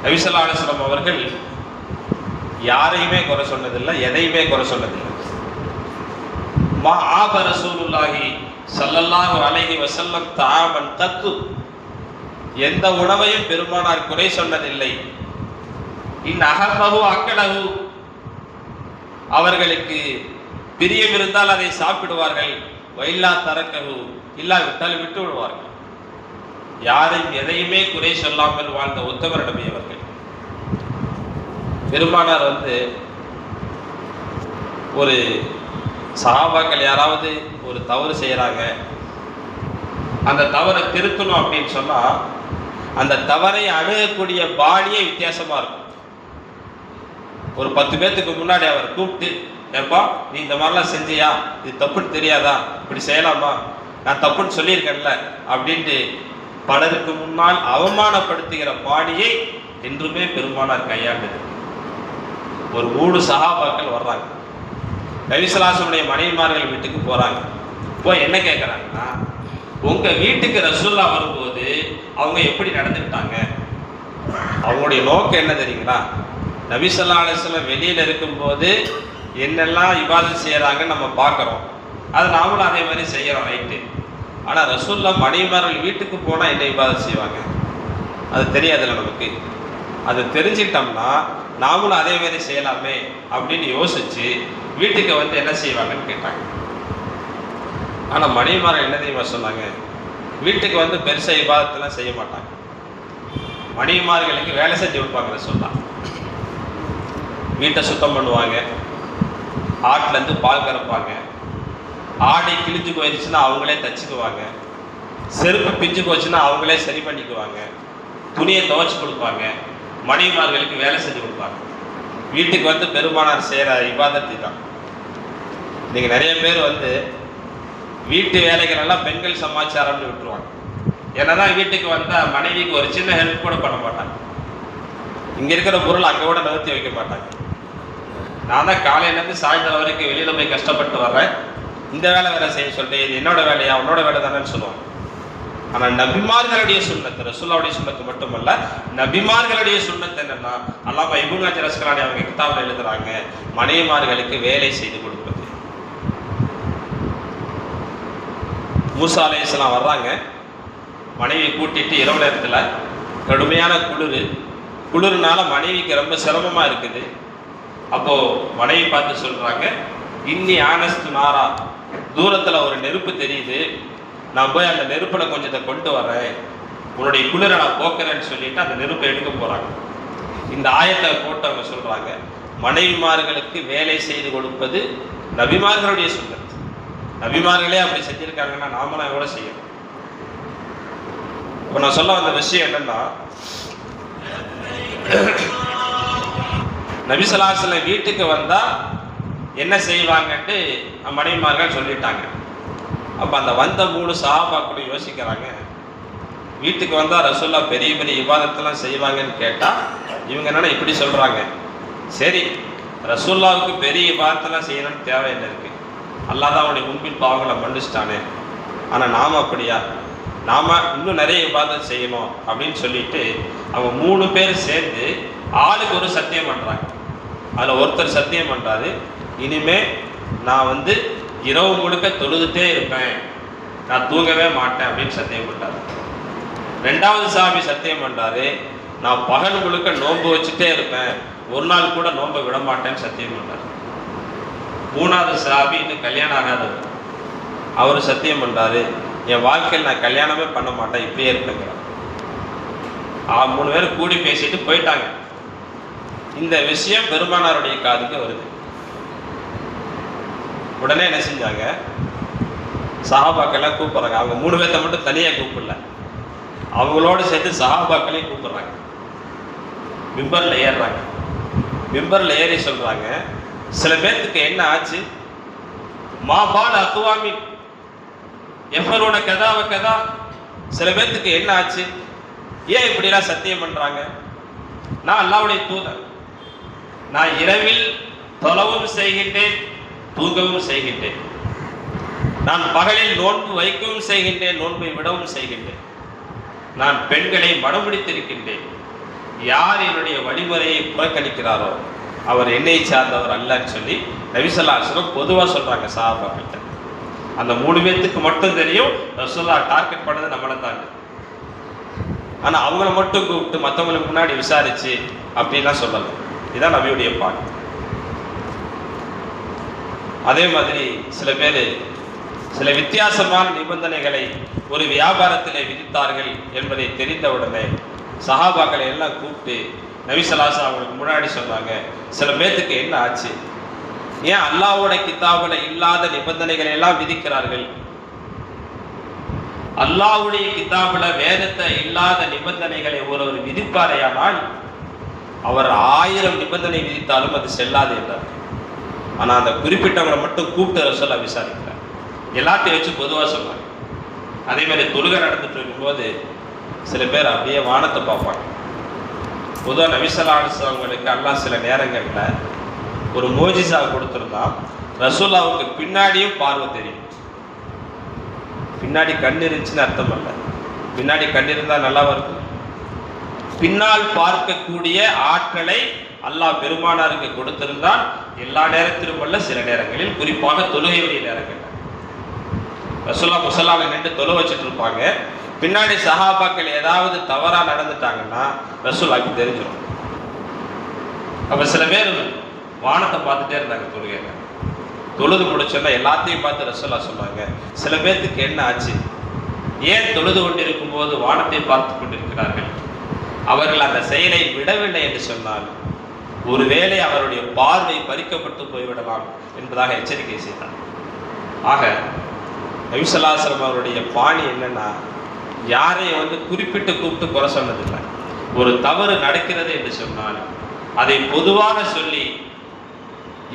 நபி ஸல்லல்லாஹு அலைஹி வஸல்லம் அவர்கள் யாரையுமே குறை சொன்னதில்லை, எதையுமே குறை சொன்னதில்லை. மா ஆப ரசூலுல்லாஹி ஸல்லல்லாஹு அலைஹி வஸல்லம் தஆமன் கத்து, எந்த உணவையும் பெருமானார் குறை சொன்னதில்லை. இன் அஹப்பஹு அக்கலஹு, அவர்களுக்கு பிரியம் இருந்தால் அதை சாப்பிடுவார்கள். வைல்லா தரக்கஹு, இல்லாவிட்டால் விட்டு விடுவார்கள். யாரையும் எதையுமே குறை சொல்லாமல் வாழ்ந்த உத்தமர் நபி அவர்கள். பெருமானார் ஒரு சஹாபாக்கள் யாராவது ஒரு தவறு செய்யறாங்க, அந்த தவறை திருத்தணும் அப்படின்னு சொன்னா அந்த தவறை அணுகக்கூடிய பாணியே வித்தியாசமா இருக்கும். ஒரு 10 பேத்துக்கு முன்னாடி அவர் கூப்பிட்டு, ஏப்பா நீ இந்த மாதிரிலாம் செஞ்சியா, இது தப்புன்னு தெரியாதா, இப்படி செய்யலாமா, நான் தப்புன்னு சொல்லியிருக்கேன்ல அப்படின்ட்டு பலருக்கு முன்னால் அவமானப்படுத்துகிற பாணியை என்றுமே பெருமானார் கையாண்டது. ஒரு 3 சஹாபாக்கள் வர்றாங்க, நபி ஸல்லல்லாஹு அலைஹி வஸல்லம் மனைவிமார்கள் வீட்டுக்கு போறாங்க. போய் என்ன கேட்கறாங்கன்னா, உங்க வீட்டுக்கு ரசூலுல்லாஹ் வரும்போது அவங்க எப்படி நடந்துக்கிட்டாங்க? அவங்களுடைய நோக்கம் என்ன தெரியுங்களா? நபி ஸல்லல்லாஹு அலைஹி வஸல்லம் வெளியில இருக்கும்போது என்னெல்லாம் இபாதத் செய்யறாங்கன்னு நம்ம பார்க்குறோம், அதை நாமளும் அதே மாதிரி செய்யறோம், ரைட்டு. ஆனால் ரசூலுல்லாஹ் மனைவிமார்கள் வீட்டுக்கு போனால் என்ன இபாதத் செய்வாங்க அது தெரியாதுல்ல நமக்கு. அதை தெரிஞ்சிட்டோம்னா நாமளும் அதே மாதிரி செய்யலாமே அப்படின்னு யோசிச்சு வீட்டுக்கு என்ன செய்வாங்கன்னு கேட்டாங்க. ஆனால் மனைவிமார்கள் என்ன தெரியுமா சொன்னாங்க? வீட்டுக்கு பெருசா இபாதத்தெல்லாம் செய்ய மாட்டாங்க. மனைவிமார்களுக்கு வேலை செஞ்சு கொடுப்பாங்க ரசூலுல்லாஹ். வீட்டை சுத்தம் பண்ணுவாங்க, ஆட்டிலேருந்து பால் கறப்பாங்க, ஆடை கிழிஞ்சு போயிடுச்சுன்னா அவங்களே தச்சுக்குவாங்க, செருப்பு பிஞ்சு போச்சுன்னா அவங்களே சரி பண்ணிக்குவாங்க, துணியை துவைச்சி கொடுப்பாங்க, மனைவிமார்களுக்கு வேலை செஞ்சு கொடுப்பாங்க. வீட்டுக்கு பெருமானார் செய்கிற இபாதத்து தான். இன்னைக்கு நிறைய பேர் வீட்டு வேலைகள் எல்லாம் பெண்கள் சமாச்சாரம்னு விட்டுருவாங்க. என்னதான் வீட்டுக்கு வந்தால் மனைவிக்கு ஒரு சின்ன ஹெல்ப் கூட பண்ண மாட்டாங்க. இங்கே இருக்கிற பொருள் அங்கே கூட நிறுத்தி வைக்க மாட்டாங்க. நான் தான் காலையிலேருந்து சாயந்தரம் வரைக்கும் வெளியில் போய் கஷ்டப்பட்டு வர்றேன், இந்த வேலை வேலை செய்ய சொல்லிட்டு இது என்னோட வேலையா உன்னோட வேலை தானேன்னு சொல்லுவாங்க. ஆனால் நபிமார்களுடைய சுன்னத்து, ரசூலுல்லாஹ்வுடைய சுன்னத்து மட்டுமல்ல, நபிமார்களுடைய சுன்னத்து என்னன்னா, அல்லாமா இப்னு ஹஜர் அஸ்கலானி அவங்க கிதாபில் எழுதுறாங்க, மனைவிமார்களுக்கு வேலை செய்து கொடுப்பது. மூசா அலைஹிஸ்ஸலாம் வர்றாங்க, மனைவி கூட்டிட்டு இரவு நேரத்தில் கடுமையான குளிர்னால மனைவிக்கு ரொம்ப சிரமமா இருக்குது. அப்போ மனைவி பார்த்து சொல்றாங்க, இன்னி ஆனஸ்து நாரா, தூரத்துல ஒரு நெருப்பு தெரியுது, நான் போய் அந்த நெருப்புல கொஞ்சத்தை கொண்டு வரேன், உன்னுடைய குளிரை நான் போக்குறேன்னு சொல்லிட்டு அந்த நெருப்பை எடுக்க போறாங்க. இந்த ஆயத்தை போட்டு அவங்க சொல்றாங்க, மனைவிமார்களுக்கு வேலை செய்து கொடுப்பது நபிமார்களுடைய சுன்னத். நபிமார்களே அப்படி செஞ்சிருக்காங்கன்னா நாமளும் எவ்வளோ செய்யணும். இப்போ நான் சொல்ல வந்த விஷயம் என்னன்னா, நபி ஸல்லல்லாஹு அலைஹி வஸல்லம் வீட்டுக்கு வந்தா என்ன செய்வாங்கன்ட்டு மனைவிமார்கள் சொல்லிட்டாங்க. அப்போ அந்த வந்த 3 சஹாபாக்களும் யோசிக்கிறாங்க, வீட்டுக்கு வந்தால் ரசூலுல்லாஹ் பெரிய பெரிய இபாதத்தெல்லாம் செய்வாங்கன்னு கேட்டால் இவங்க என்னன்னா இப்படி சொல்கிறாங்க. சரி, ரசூலுல்லாஹ்வுக்கு பெரிய இபாதத்தெல்லாம் செய்யணும்னு தேவை என்ன இருக்குது? அல்லாஹ் தான் அவனுடைய முன்பின் பாவங்களை மன்னிச்சிட்டானே. ஆனால் நாம் அப்படியா? நாம் இன்னும் நிறைய இபாதத் செய்யணும் அப்படின்னு சொல்லிட்டு அவங்க 3 பேர் சேர்ந்து ஆளுக்கு ஒரு சத்தியம் பண்ணுறாங்க. அதில் ஒருத்தர் சத்தியம் பண்ணுறாரு, இனிமே நான் இரவு முழுக்க தொழுதுட்டே இருப்பேன், நான் தூங்கவே மாட்டேன் அப்படின்னு சத்தியம் பண்ணுறாரு. 2வது சஹாபி சத்தியம் பண்ணுறாரு, நான் பகல் முழுக்க நோன்பு வச்சுட்டே இருப்பேன், ஒரு நாள் கூட நோன்பை விட மாட்டேன்னு சத்தியம் பண்ணுறாரு. 3வது சஹாபி இன்னும் கல்யாணம் ஆகாதவர், அவர் சத்தியம் பண்ணுறாரு, என் வாழ்க்கையில் நான் கல்யாணமே பண்ண மாட்டேன், இப்படியே இருப்பேங்கிறார். 3 பேர் கூடி பேசிட்டு போயிட்டாங்க. இந்த விஷயம் பெருமானாருடைய காதுக்கு வருது. உடனே என்ன செஞ்சாங்க, சஹாபாக்கெல்லாம் கூப்பிடுறாங்க. அவங்க 3 பேர்த்த மட்டும் தனியாக கூப்பிடல, அவங்களோட சேர்த்து சஹாபாக்களையும் கூப்பிடுறாங்க. மிம்பரில் ஏறுறாங்க. மிம்பரில் ஏறி சொல்றாங்க, சில பேர்த்துக்கு என்ன ஆச்சு, மாபால் அக்குவாமி எஃபரோட கதாவ கதா, சில பேர்த்துக்கு என்ன ஆச்சு, ஏன் இப்படிலாம் சத்தியம் பண்றாங்க? நான் அல்லாஹ்வுடைய தூதர், நான் இரவில் தொழவும் செய்கின்றேன், தூங்கவும் செய்கின்றேன், நான் பகலில் நோன்பு வைக்கவும் செய்கின்றேன், நோன்பை விடவும் செய்கின்றேன், நான் பெண்களை மனமுடித்திருக்கின்றேன். யார் என்னுடைய வழிமுறையை புறக்கணிக்கிறாரோ அவர் என்னை சார்ந்தவர் அல்லன்னு சொல்லி நபி ஸல்லல்லாஹு அலைஹி வஸல்லம் பொதுவாக சொல்றாங்க சஹாபாக்கிட்ட. அந்த 3 பேர்த்துக்கு மட்டும் தெரியும் ரசூலுல்லாஹ் டார்கெட் பண்ணது நம்மளை தாங்க. ஆனால் அவங்கள மட்டும் கூப்பிட்டு மற்றவங்களுக்கு முன்னாடி விசாரிச்சு அப்படின்லாம் சொல்லலை. இதுதான் நபியுடைய பாட்டு. அதே மாதிரி சில பேர் சில வித்தியாசமான நிபந்தனைகளை ஒரு வியாபாரத்திலே விதித்தார்கள் என்பதை தெரிந்தவுடனே சஹாபாக்களை எல்லாம் கூப்பிட்டு நபி ஸல்லல்லாஹு அலைஹி வஸல்லம் அவங்களுக்கு முன்னாடி சொன்னாங்க, சில பேர்த்துக்கு என்ன ஆச்சு, ஏன் அல்லாஹ்வோட கிதாபுல இல்லாத நிபந்தனைகளை எல்லாம் விதிக்கிறார்கள்? அல்லாஹ்வுடைய கிதாபுல வேதத்தை இல்லாத நிபந்தனைகளை ஒருவர் விதிப்பாரையானால் அவர் 1000 நிபந்தனை விதித்தாலும் அது செல்லாது என்றார். ஆனால் அந்த குறிப்பிட்டவங்களை மட்டும் கூப்பிட்டு ரசூலுல்லாஹ் விசாரிக்கிறார். எல்லாத்தையும் வச்சு பொதுவாக சொன்னாங்க. அதே மாதிரி தொழுகை நடந்துட்டு இருக்கும்போது சில பேர் அப்படியே வானத்தை பார்ப்பாங்க. பொதுவாக நபி ஸல்லல்லாஹு அலைஹி வஸல்லம் அவங்களுக்கு அல்லாஹ் சில நேரங்களில் ஒரு மோஜிசா கொடுத்துருந்தா, ரசூலுல்லாஹ்வுக்கு பின்னாடியும் பார்வை தெரியும். பின்னாடி கண் இருந்துச்சுன்னு அர்த்தம் அல்ல, பின்னாடி கண் இருந்தால் நல்லா இருக்கும். பின்னால் பார்க்கக்கூடிய ஆற்றலை அல்லாஹ் பெருமானாருக்கு கொடுத்திருந்தால் எல்லா நேரத்திலும் அல்ல, சில நேரங்களில், குறிப்பாக தொழுகையுடைய நேரங்களில் ரசூலுல்லாஹ் முஸல்லால நின்று தொழு வச்சுட்டு இருப்பாங்க. பின்னாடி சஹாபாக்கள் ஏதாவது தவறா நடந்துட்டாங்கன்னா ரசூலுல்லாஹ்க்கு தெரிஞ்சிடும். அப்ப சில பேர் வானத்தை பார்த்துட்டே இருந்தாங்க தொழுகையில. தொழுது முடிச்சோன்னா எல்லாத்தையும் பார்த்து ரசூலுல்லாஹ் சொன்னாங்க, சில பேர்த்துக்கு என்ன ஆச்சு, ஏன் தொழுது கொண்டிருக்கும் போது வானத்தை பார்த்து கொண்டிருக்கிறார்கள்? அவர்கள் அந்த செயலை விடவில்லை என்று சொன்னால் ஒருவேளை அவருடைய பார்வை பறிக்கப்பட்டு போய்விடலாம் என்பதாக எச்சரிக்கை செய்தார். ஆக நபி ஸல்லல்லாஹு அலைஹி வஸல்லம் அவருடைய பாணி என்னன்னா, யாரையும் குறிப்பிட்டு கூப்பிட்டு குறை சொன்னதில்லை. ஒரு தவறு நடக்கிறது என்று சொன்னால் அதை பொதுவாக சொல்லி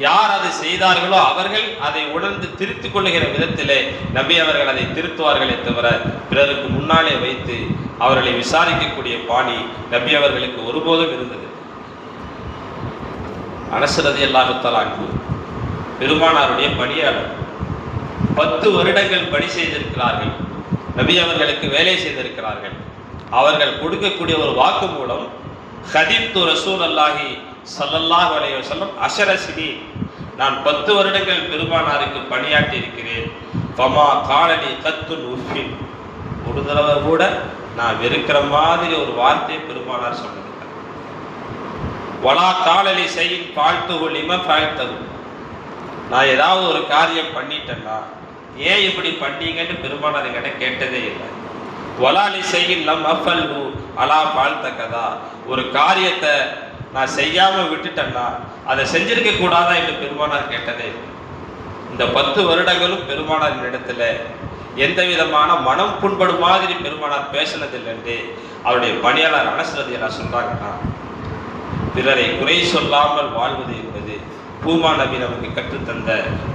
யார் அதை செய்தார்களோ அவர்கள் அதை உணர்ந்து திருத்திக் கொள்ளுகிற விதத்திலே நபி அவர்கள் அதை திருத்துவார்களே தவிர பிறருக்கு முன்னாலே வைத்து அவர்களை விசாரிக்கக்கூடிய பாணி நபி அவர்களுக்கு ஒருபோதும் இருந்தது. அனஸ் ரலியல்லாஹு தஆலா அன்ஹு பெருமானாருடைய பணியாளர், 10 வருடங்கள் பணி செய்திருக்கிறார்கள், நபி அவர்களுக்கு வேலை செய்திருக்கிறார்கள். அவர்கள் கொடுக்கக்கூடிய ஒரு வாக்கு மூலம் ஹதீத்து ரசூலுல்லாஹி ஸல்லல்லாஹு அலைஹி வஸல்லம் அஷர சினீன், நான் 10 வருடங்கள் பெருமானாருக்கு பணியாற்றி இருக்கிறேன். ஃபமா காலனி கத்துன் உஃபின், ஒரு தடவை கூட நான் வெறுக்கிற மாதிரி ஒரு வார்த்தையை பெருமானார் சொன்னதில்லை. வலா காலலி செய்யின் பாழ்த்துகு லிம பாழ்த்தகு, நான் ஏதாவது ஒரு காரியம் பண்ணிட்டேன்னா ஏன் இப்படி பண்ணீங்கன்னு பெருமானார் என்கிட்ட கேட்டதே இல்லை. வலாலி செய்யின் லம் அஃபல்ஹு அலா பாழ்த்த கதா, ஒரு காரியத்தை நான் செய்யாமல் விட்டுட்டேன்னா அதை செஞ்சிருக்க கூடாதா என்று பெருமானார் கேட்டதே இல்லை. இந்த 10 வருடங்களும் பெருமானாரின் இடத்துல எந்த விதமான மனம் புண்படும் மாதிரி பெருமானார் பேசினதில்லை என்று அவருடைய பணியாளர் அனஸ் ரலியல்லாஹு சொல்றாங்கன்னா, பிறரை குறை சொல்லாமல் வாழ்வது என்பது பூமா நபி நமக்கு கற்றுத்தந்த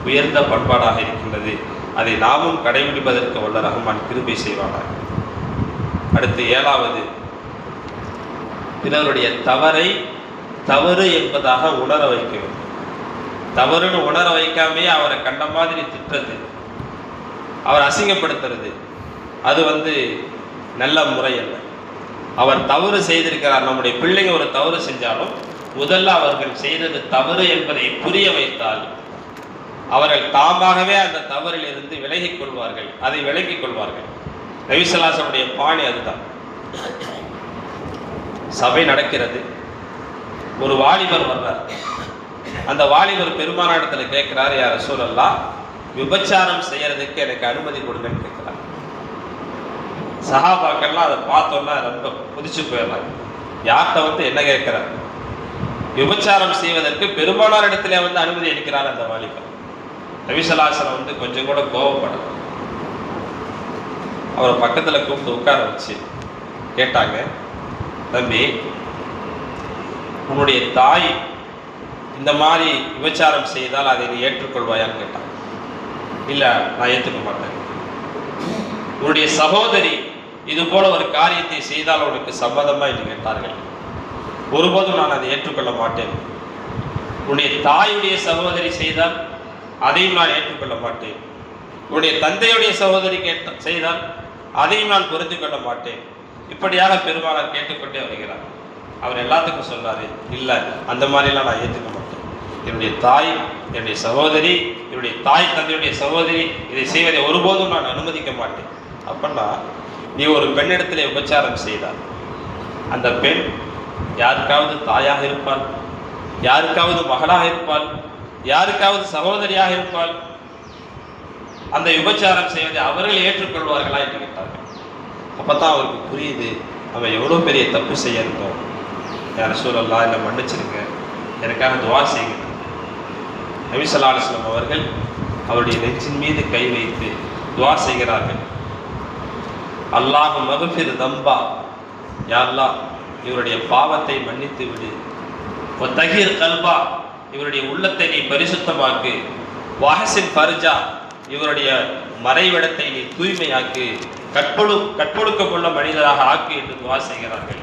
உயர்ந்த பண்பாடாக இருக்கின்றது. அதை நாமும் கடைபிடிப்பதற்கு வல்ல ரஹ்மான் கிருபை செய்வானாக. அடுத்து 7வது, பிறருடைய தவறை தவறு என்பதாக உணர வைக்க வேண்டும். தவறுன்னு உணர வைக்காமே அவரை கண்ட மாதிரி திட்டுறது, அவர் அசிங்கப்படுத்துறது, அது நல்ல முறை அல்ல. அவர் தவறு செய்திருக்கிறார். நம்முடைய பிள்ளைங்க ஒரு தவறு செஞ்சாலும் முதல்ல அவர்கள் செய்தது தவறு என்பதை புரிய வைத்தால் அவர்கள் தாமாகவே அந்த தவறில் இருந்து விலகிக் கொள்வார்கள், அதை விலகிக் கொள்வார்கள். நபி ஸல்லல்லாஹு அலைஹி வஸல்லம் பாணி அதுதான். சபை நடக்கிறது, ஒரு வாலிபர் வர்றார். அந்த வாலிபர் பெருமானாரிடத்துல கேட்கிறார், யா ரசூலல்லாஹ், விபச்சாரம் செய்யறதுக்கு எனக்கு அனுமதி கொடுங்கன்னு கேட்கிறார். சஹாபாக்கள்லாம் அதை பார்த்தோன்னா ரொம்ப குதிச்சு போயிடுறாங்க. யார்கிட்ட வந்து என்ன கேட்கிறார்? விபச்சாரம் செய்வதற்கு பெரும்பாலான இடத்துல வந்து அனுமதி அளிக்கிறார் அந்த வாலிபர். நபி ஸல்லல்லாஹு அலைஹி வஸல்லம் வந்து கொஞ்சம் கூட கோபப்படல. அவரை பக்கத்தில் கூப்பிட்டு உட்கார வச்சு கேட்டாங்க, தம்பி, உன்னுடைய தாய் இந்த மாதிரி விபச்சாரம் செய்தால் அதை நீ ஏற்றுக்கொள்வாயான்னு கேட்டாங்க. இல்லை, நான் ஏற்றுக்க மாட்டேன். உன்னுடைய சகோதரி இது போல ஒரு காரியத்தை செய்தால் உனக்கு சம்மதமா என்று கேட்டார்கள். ஒருபோதும் நான் அதை ஏற்றுக்கொள்ள மாட்டேன். உன்னுடைய தாயுடைய சகோதரி செய்தால் அதையும் நான் ஏற்றுக்கொள்ள மாட்டேன். உன்னுடைய தந்தையுடைய சகோதரி செய்தால் அதையும் நான் புரிந்து கொள்ள மாட்டேன். இப்படியாக பெருமானார் கேட்டுக்கொண்டே வருகிறார். அவர் எல்லாத்துக்கும் சொல்றாரு, இல்லை, அந்த மாதிரிலாம் நான் ஏற்றுக்க மாட்டேன். என்னுடைய தாய், என்னுடைய சகோதரி, என்னுடைய தாய் தந்தையுடைய சகோதரி இதை செய்வதை ஒருபோதும் நான் அனுமதிக்க மாட்டேன். அப்படின்னா நீ ஒரு பெண்ணிடத்தில் விபச்சாரம் செய்தால் அந்த பெண் யாருக்காவது தாயாக இருப்பாள், யாருக்காவது மகளாக இருப்பாள், யாருக்காவது சகோதரியாக இருப்பாள். அந்த விபச்சாரம் செய்வதை அவர்கள் ஏற்றுக்கொள்வார்களா என்று கேட்டார்கள். அப்பதான் அவருக்கு புரியுது, நம்ம எவ்வளோ பெரிய தப்பு செய்ய இருந்தோம். யார் ரசூலல்லாஹ், என்னை மன்னிச்சிருங்க, எனக்காக துவா செய்யுங்க. நபி ஸல்லல்லாஹு அலைஹி வஸல்லம் அவர்கள் அவருடைய நெஞ்சின் மீது கை வைத்து துவா செய்கிறார்கள். அல்லாஹ் மக்ஃபிர் தம்பா, யா அல்லாஹ் இவருடைய பாவத்தை மன்னித்து விடு. தஹீர் கல்பா, இவருடைய உள்ளத்தை நீ பரிசுத்தமாக்கு. வஹசின் ஃபர்ஜா, இவருடைய மறைவிடத்தை நீ தூய்மையாக்கு. கற்பொழுக்கமுள்ள மனிதராக ஆக்கு என்று துவா செய்கிறார்கள்.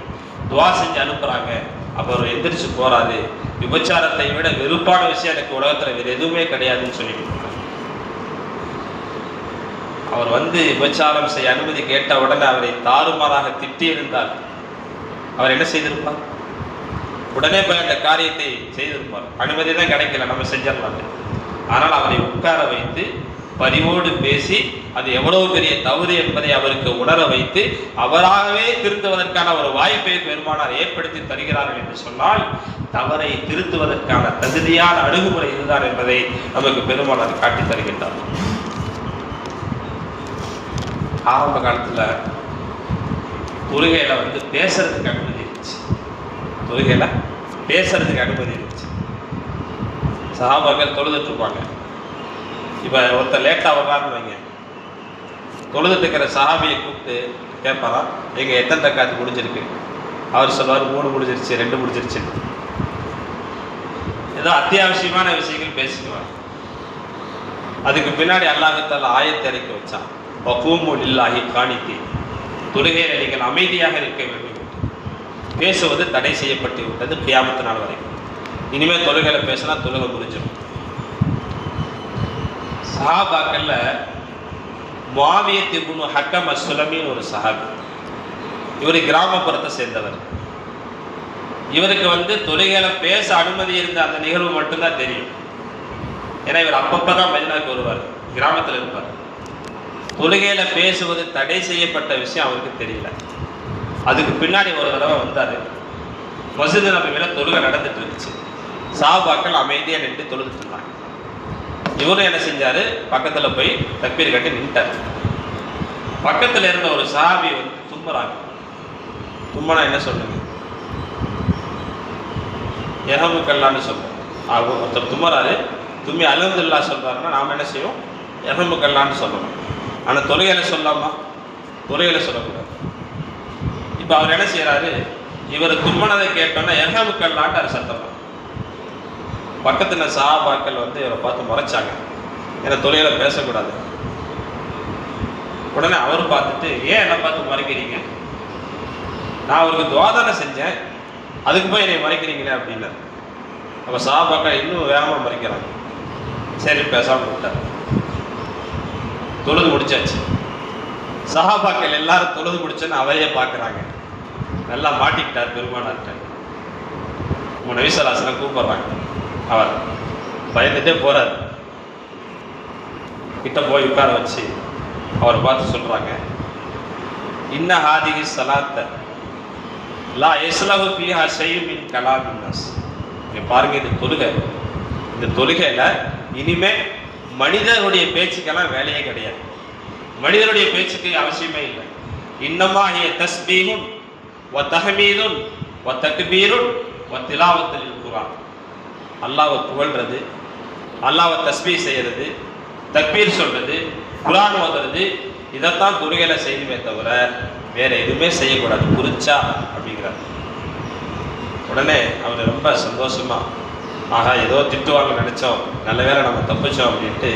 துவா செஞ்சு அனுப்புறாங்க. அப்போ அவர் எந்திரிச்சு போறாரு. விபச்சாரத்தை விட வெறுப்பான விஷயம் எனக்கு உலகத்தில் வேறு எதுவுமே கிடையாதுன்னு சொல்லிட்டு அவர் வந்து விபச்சாரம் செய்ய அனுமதி கேட்ட உடனே அவரை தாறுமாறாக திட்டியிருந்தால் அவர் என்ன செய்திருப்பார்? உடனே போய் அந்த காரியத்தை செய்திருப்பார். அனுமதி தான் கிடைக்கல, நம்ம செஞ்சிடலாம். ஆனால் அவரை உட்கார வைத்து பரிவோடு பேசி அது எவ்வளவு பெரிய தவறு என்பதை அவருக்கு உணர வைத்து அவராகவே திருத்துவதற்கான ஒரு வாய்ப்பை பெருமானார் ஏற்படுத்தி தருகிறார்கள் என்று சொன்னால் தவறை திருத்துவதற்கான தகுதியான அணுகுமுறை இதுதான் என்பதை நமக்கு பெருமானார் காட்டி தருகின்றார். ஆரம்ப காலத்தில் தொழுகையில வந்து பேசுறதுக்கு அனுமதி இருந்துச்சு. தொழுகையில பேசுறதுக்கு அனுமதி இருந்துச்சு. சஹாபாக்கள் தொழுதுட்டு இருப்பாங்க. இப்போ ஒருத்தர் லேட்டாக வர்றாருன்னு வைங்க, தொழுதுட்டு இருக்கிற சஹாபியை கூப்பிட்டு கேட்பாரா, எங்க எத்தனை ரக்காத்து முடிஞ்சிருக்கு? அவர் சொல்வார் 3 முடிஞ்சிருச்சு, 2 முடிஞ்சிருச்சு. ஏதோ அத்தியாவசியமான விஷயங்கள் பேசிக்குவார். அதுக்கு பின்னாடி அல்லாஹ் தஆலா ஆயத்தை இறக்கி வச்சான், வகூமு லில்லாஹி கானித்தீன், தொழுகையில் நீங்கள் அமைதியாக இருக்க வேண்டும். பேசுவது தடை செய்யப்பட்டு விட்டது கியாமத்து நாள் வரைக்கும். இனிமேல் தொழுகையில பேசினா தொழுகை முடிஞ்சிடும். சஹாபாக்கள்ல முஆவியத் இப்னு ஹக்கம் அஸ்-சுலமின்னு ஒரு சஹாபி. இவர் கிராமப்புறத்தை சேர்ந்தவர். இவருக்கு வந்து தொழுகையில பேச அனுமதி இருந்த அந்த நிகழ்வு மட்டும்தான் தெரியும். ஏன்னா இவர் அப்பப்பதான் மதீனாவுக்கு வருவார், கிராமத்தில் இருப்பார். தொழுகையில பேசுவது தடை செய்யப்பட்ட விஷயம் அவருக்கு தெரியல. அதுக்கு பின்னாடி ஒரு தடவை வந்தாரு. மஸ்ஜித் நபவியில தொழுகை நடந்துட்டு இருந்துச்சு. சஹாபாக்கள் அமைதியா நின்று தொழுதுட்டு இருந்தாங்க. இவரும் என்ன செஞ்சாரு, பக்கத்துல போய் தக்பீர் கட்டி நின்ட்டார். பக்கத்துல இருந்த ஒரு சஹாபி வந்து தும்முறாங்க. தும்மனா என்ன சொல்லுங்க, எஹமுக்கல்லான்னு சொல்லுவோம். ஒருத்தர் தும்மறாரு, தும்மி அல்ஹம்துலில்லாஹ் சொல்றாருன்னா நாம என்ன செய்வோம், எஹமுக்கல்லான்னு சொல்லணும். ஆனால் தொழுகையில சொல்லாமா? தொழுகையில சொல்லக்கூடாது. இப்போ அவர் என்ன செய்யறாரு, இவர் தும்மனதை கேட்டோன்னா எஹமுக்கல்லான்ட்டு சத்தமா. பக்கத்துல சஹாபாக்கள் வந்து இவரை பார்த்து முறைச்சாங்க, ஏன்னா தொழுகையில பேசக்கூடாது. உடனே அவர் பார்த்துட்டு, ஏன் என்னை பார்த்து மறைக்கிறீங்க? நான் அவருக்கு துவா தானே செஞ்சேன், அதுக்கு போய் என்னை மறைக்கிறீங்களே அப்படின்னாரு. அப்போ சஹாபாக்கள் இன்னும் வேகமாக மறைக்கிறாங்க. சரி பேசாமல் விட்டார். தொழுது முடிச்சாச்சு. சஹாபாக்கள் எல்லாரும் தொழுது முடிச்சோன்னு அவரையே பார்க்குறாங்க. நல்லா மாட்டிக்கிட்டார் பெருமானார்ட்ட. நபி ஸல்லல்லாஹு அலைஹி வஸல்லம் கூப்பிடுறாங்க. அவர் பயந்துட்டே போறார். கிட்ட போய் உட்கார வச்சு அவரை பார்த்து சொல்றாங்க, இன்ன ஹாதிஹி ஸலாத்த லா யஸ்லஹு ஃபீஹா ஷைஉன் மின் கலாமின் நாஸ். பாருங்க, இந்த தொழுகை, இந்த தொழுகையில இனிமே மனிதனுடைய பேச்சுக்கெல்லாம் வேலையே கிடையாது. மனிதனுடைய பேச்சுக்கு அவசியமே இல்லை. இன்னமா ஹிய தஸ்பீஹுன் வ தஹ்மீதுன் வ தக்பீருன் வ திலாவத்துல் குர்ஆன். அல்லாஹ்வை புகழ்றது, அல்லாஹ்வை தஸ்பீஹ் செய்யறது, தக்பீர் சொல்றது, குர்ஆன் ஓதுறது, இதைத்தான் தொழுகையில செய்யணுமே தவிர வேற எதுவுமே செய்யக்கூடாது. குறிச்சா அப்படிங்கிறார். உடனே அவர் ரொம்ப சந்தோஷமா, ஆகா ஏதோ திட்டுவாங்க நினைச்சோம், நல்ல வேளை நம்ம தப்பிச்சோம் அப்படின்ட்டு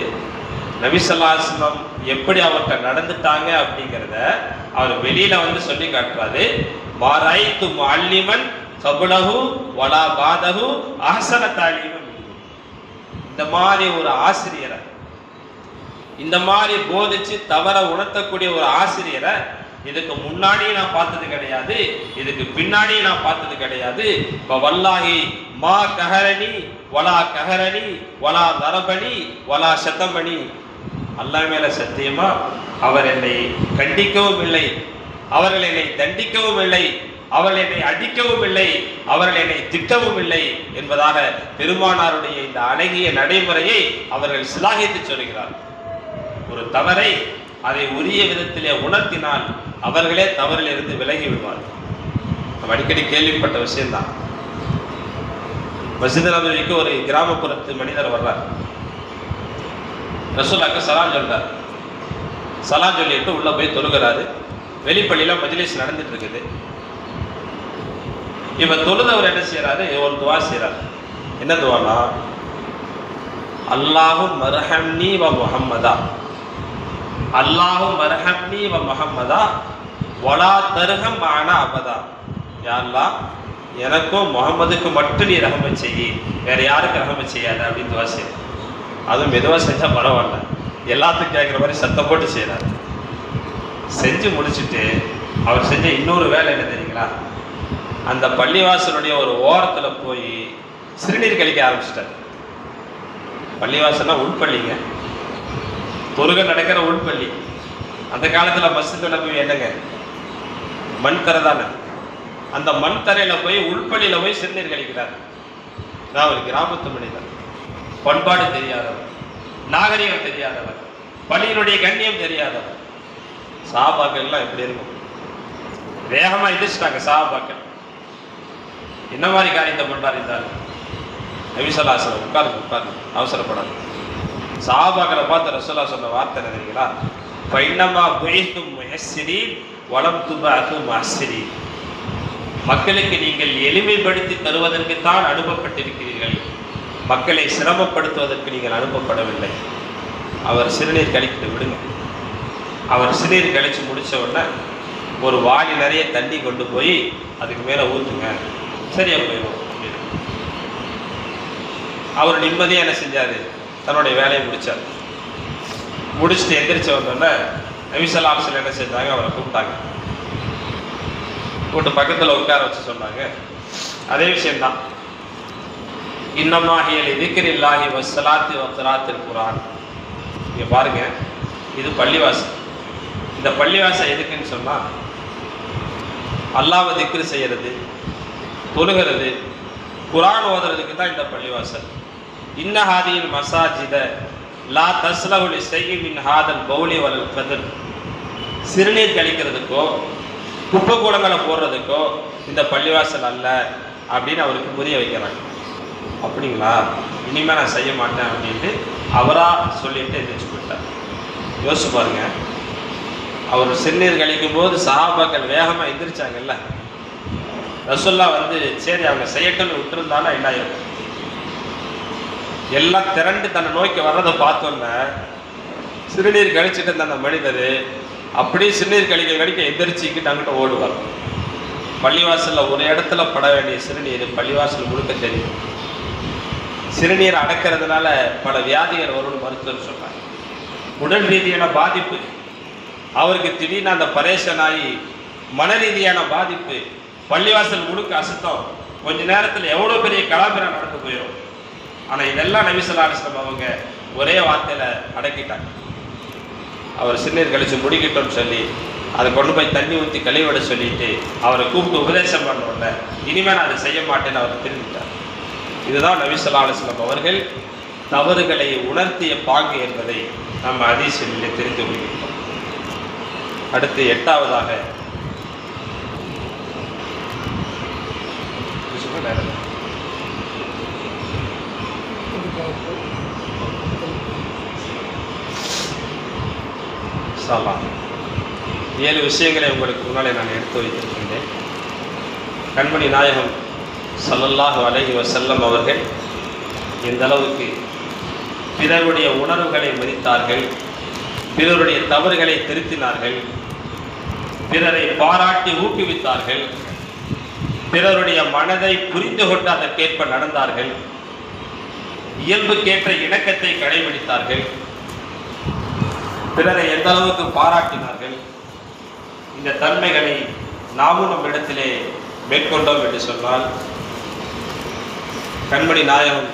நபி ஸல்லல்லாஹு அலைஹி வஸல்லம் எப்படி அவர்கிட்ட நடந்துட்டாங்க அப்படிங்கிறத அவர் வெளியில வந்து சொல்லி காட்டுறாரு. மாராய்த்து முஅல்லிமன் கபலஹு வலா பாதஹு அஹ்ஸன தஅலீமன். இந்த மாதிரி ஒரு ஆசிரியரை, இந்த மாதிரி போதிச்சு தவற உணர்த்தக்கூடிய ஒரு ஆசிரியரை இதுக்கு முன்னாடியும் நான் பார்த்தது கிடையாது, இதுக்கு பின்னாடியும் நான் பார்த்தது கிடையாது. இப்போ வல்லாஹி மா கஹரணி வலா கஹரணி வலா தரபனி வலா சதமணி. அல்லாஹ் மேல சத்தியமா அவர் என்னை கண்டிக்கவும் இல்லை, அவர்கள் என்னை தண்டிக்கவும் இல்லை, அவர்கள் என்னை அடிக்கவும் இல்லை, அவர்கள் என்னை திட்டவும் இல்லை என்பதாக பெருமானாருடைய இந்த அழகிய நடைமுறையை அவர்கள் சிலாகித்து சொல்கிறார். ஒரு தவறை அதை உரிய விதத்திலே உணர்த்தினால் அவர்களே தவறில் இருந்து விலகி விடுவார்கள். நம்ம அடிக்கடி கேள்விப்பட்ட விஷயம்தான். மஸ்ஜித் நபவிக்கு ஒரு கிராமப்புறத்து மனிதர் வர்றார். ரசூலுல்லாஹ்க்கு சலாம் சொல்றார். சலாம் சொல்லிட்டு உள்ள போய் தொழுகிறாரு. வெளிப்பள்ளியில மஜ்லிஸ் நடந்துட்டு இருக்குது. இவர் தொழுதவர் என்ன செய்யறாரு, ஒரு துவா செய்யறாரு. என்ன துவானா, அல்லாஹு மர்ஹம்னி வ முஹம்மதா, அல்லாஹு மர்ஹம்னி வ முஹம்மதா வலா தர்ஹம் மஅனா அபதா. யா அல்லாஹ், எனக்கும் முகமதுக்கு மட்டும் நீ ரஹமத் செய்யி, வேற யாருக்கு ரஹமத் செய்யாத அப்படின்னு துவா செய்ய. அதுவும் மெதுவாக செஞ்சா பரவாயில்ல, எல்லாத்துக்கும் கேட்குற மாதிரி சத்தம் போட்டு செய்யறாரு. செஞ்சு முடிச்சுட்டு அவர் செஞ்ச இன்னொரு வேலை என்ன தெரியுங்களா, அந்த பள்ளிவாசலுடைய ஒரு ஓரத்தில் போய் சிறுநீர் கழிக்க ஆரம்பிச்சிட்டார். பள்ளிவாசல்னா உள்பள்ளிங்க, தொழுகை நடக்கிற உள்பள்ளி. அந்த காலத்தில் மஸ்ஜித் நபவி என்னங்க, மண் தரை தானே. அந்த மண் தரையில் போய் உள்பள்ளியில் போய் சிறுநீர் கழிக்கிறார். நான் ஒரு கிராமத்து மனிதன், பண்பாடு தெரியாதவர், நாகரிகம் தெரியாதவர், பள்ளியினுடைய கண்ணியம் தெரியாதவர். சஹாபாக்கள்லாம் எப்படி இருக்கும், வேகமா எதிர்ச்சிட்டாங்க சஹாபாக்கள். என்ன மாதிரி காரியத்தை பண்றாரு இருந்தாலும் நபி ஸல்லல்லாஹு அலைஹி வஸல்லம் உட்கார்ந்து அவசரப்படாது. சஹாபாக்களை பார்த்து ரசூலுல்லாஹ் சொன்ன வார்த்தை என்ன தெரியுங்களா, ஃபைன்னமா புஇத்தும் முயஸ்ஸிரீன் வலம் துபஅது முஅஸ்ஸிரீன். மக்களுக்கு நீங்கள் எளிமைப்படுத்தி தருவதற்கு தான் அனுப்பப்பட்டிருக்கிறீர்கள், மக்களை சிரமப்படுத்துவதற்கு நீங்கள் அனுப்பப்படவில்லை. அவர் சிறுநீர் கழித்து விடுங்க. அவர் சிறுநீர் கழித்து முடிச்ச உடனே ஒரு வாளி நிறைய தண்ணி கொண்டு போய் அதுக்கு மேலே ஊற்றுங்க, சரியா போயிடும் அப்படின்னு. அவர் நிம்மதியாக என்ன செஞ்சாரு, தன்னுடைய வேலையை முடிச்சார். முடிச்சுட்டு எந்திரிச்சு வந்தோடனே நபி ஸல்லல்லாஹு அலைஹி வஸல்லம் என்ன செஞ்சாங்க, அவரை கூப்பிட்டாங்க. கூப்பிட்டு பக்கத்தில் உட்கார வச்சு சொன்னாங்க, அதே விஷயம்தான். இன்னமாஹியல் திக்ரில்லாஹி வஸ்ஸலாத்தி வக்ராத்தில் குர்ஆன். இங்கே பாருங்க, இது பள்ளிவாசல். இந்த பள்ளிவாசல் எதுக்குன்னு சொன்னால் அல்லாஹ்வை திக்ரு செய்யறது, தொழுகிறது, குர்ஆன் ஓதுறதுக்கு தான் இந்த பள்ளிவாசல். இன்ன ஹாதியில் மசாஜித லா தஸ்லஹு லிஷைஇன் மின் ஹாதல் பௌலி வல் கத்ர். சிறுநீர் கழிக்கிறதுக்கோ குப்பை கூடங்களை போடுறதுக்கோ இந்த பள்ளிவாசல் அல்ல அப்படின்னு அவருக்கு புரிய வைக்கிறாங்க. அப்படிங்களா, இனிமேல் நான் செய்ய மாட்டேன் அப்படின்ட்டு அவராக சொல்லிட்டு எதிர்த்து போயிட்டார். யோசிச்சு பாருங்க, அவர் சிறுநீர் கழிக்கும் போது சஹாபாக்கள் வேகமாக எந்திரிச்சாங்கல்ல, ரசூலுல்லாஹ் வந்து சரி அவங்க செய்யட்டும்னு விட்டுருந்தாலும் என்ன ஆயிருக்கும். எல்லாம் திரண்டு தன்னை நோக்கி வர்றதை பார்த்தோன்னே சிறுநீர் கழிச்சுட்டு இருந்த அந்த மனிதர் அப்படியே சிறுநீர் கழிக்க எந்திரிச்சிக்கிட்டு அங்கிட்ட ஓடுவார். பள்ளிவாசலில் ஒரு இடத்துல பட வேண்டிய சிறுநீர் பள்ளிவாசல் முழுக்க தெரியும். சிறுநீர் அடக்கிறதுனால பல வியாதிகள் வரும்னு மருத்துவர் சொன்னார். உடல் ரீதியான பாதிப்பு, அவருக்கு திடீர்னு அந்த பரேஷன் ஆகி மன ரீதியான பாதிப்பு, பள்ளிவாசல் முழுக்க அசுத்தம், கொஞ்ச நேரத்தில் எவ்வளோ பெரிய கலாபரம் நடந்து போயிடும். ஆனால் இதெல்லாம் நபி ஸல்லல்லாஹு அலைஹி வஸல்லம் அவங்க ஒரே வார்த்தையில் அடக்கிட்டாங்க. அவர் சிறுநீர் கழிச்சு முடிக்கிட்டோன்னு சொல்லி அதை கொண்டு போய் தண்ணி ஊற்றி கழிவிட சொல்லிட்டு அவரை கூப்பிட்டு உபதேசம் பண்ணோம்ல, இனிமேல் நான் அதை செய்ய மாட்டேன்னு அவர் தெரிஞ்சுட்டார். இதுதான் நபி ஸல்லல்லாஹு அலைஹி வஸல்லம் அவர்கள் தவறுகளை உணர்த்திய பாங்கு என்பதை நம்ம ஹதீஸிலே தெரிந்து கொள்கிறோம். அடுத்து எட்டாவதாக ஏழு விஷயங்களை உங்களுக்கு முன்னாலே நான் எடுத்து வைத்திருக்கின்றேன். கண்மணி நாயகம் ஸல்லல்லாஹு அலைஹி வஸல்லம் அவர்கள் இந்த அளவுக்கு பிறருடைய உணர்வுகளை மதித்தார்கள், பிறருடைய தவறுகளை திருத்தினார்கள், பிறரை பாராட்டி ஊக்குவித்தார்கள், பிறருடைய மனதை புரிந்து கொண்டு அதற்கேற்ப நடந்தார்கள், இயல்புக்கேற்ற இணக்கத்தை கடைபிடித்தார்கள், பிறரை எந்த அளவுக்கு பாராட்டினார்கள். இந்த தன்மைகளை நாமும் நம்மிடத்திலே மேற்கொண்டோம் என்று சொன்னால் கண்மணி நாயகம்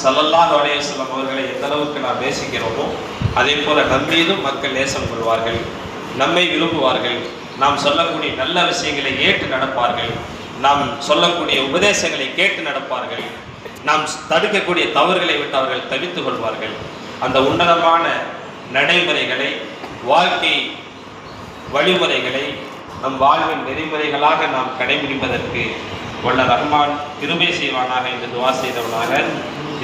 ஸல்லல்லாஹு அலைஹி வஸல்லம் அவர்களை எந்த அளவுக்கு நாம் நேசிக்கிறோமோ அதே போல நம்மீதும் மக்கள் நேசம் கொள்வார்கள், நம்மை விரும்புவார்கள், நாம் சொல்லக்கூடிய நல்ல விஷயங்களை ஏற்று நடப்பார்கள், நாம் சொல்லக்கூடிய உபதேசங்களை கேட்டு நடப்பார்கள், நாம் தடுக்கக்கூடிய தவறுகளை விட்டு அவர்கள் தவித்துக் கொள்வார்கள். அந்த உன்னதமான நடைமுறைகளை, வாழ்க்கை வழிமுறைகளை நம் வாழ்வின் நெறிமுறைகளாக நாம் கடைபிடிப்பதற்கு வல்ல ரஹ்மான் கிருபை செய்வானாக என்று துஆ செய்தவனாக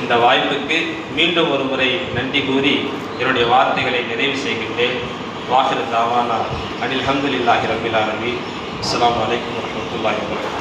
இந்த வாய்ப்புக்கு மீண்டும் ஒரு முறை நன்றி கூறி என்னுடைய வார்த்தைகளை நிறைவு செய்கின்றேன். வாஹிரு தாவானா அனில் ஹம்துலில்லாஹி ரப்பில் ஆலமீன். அஸ்ஸலாமு அலைக்கும் வரஹ்மத்துல்லாஹி வபரகாத்துஹு.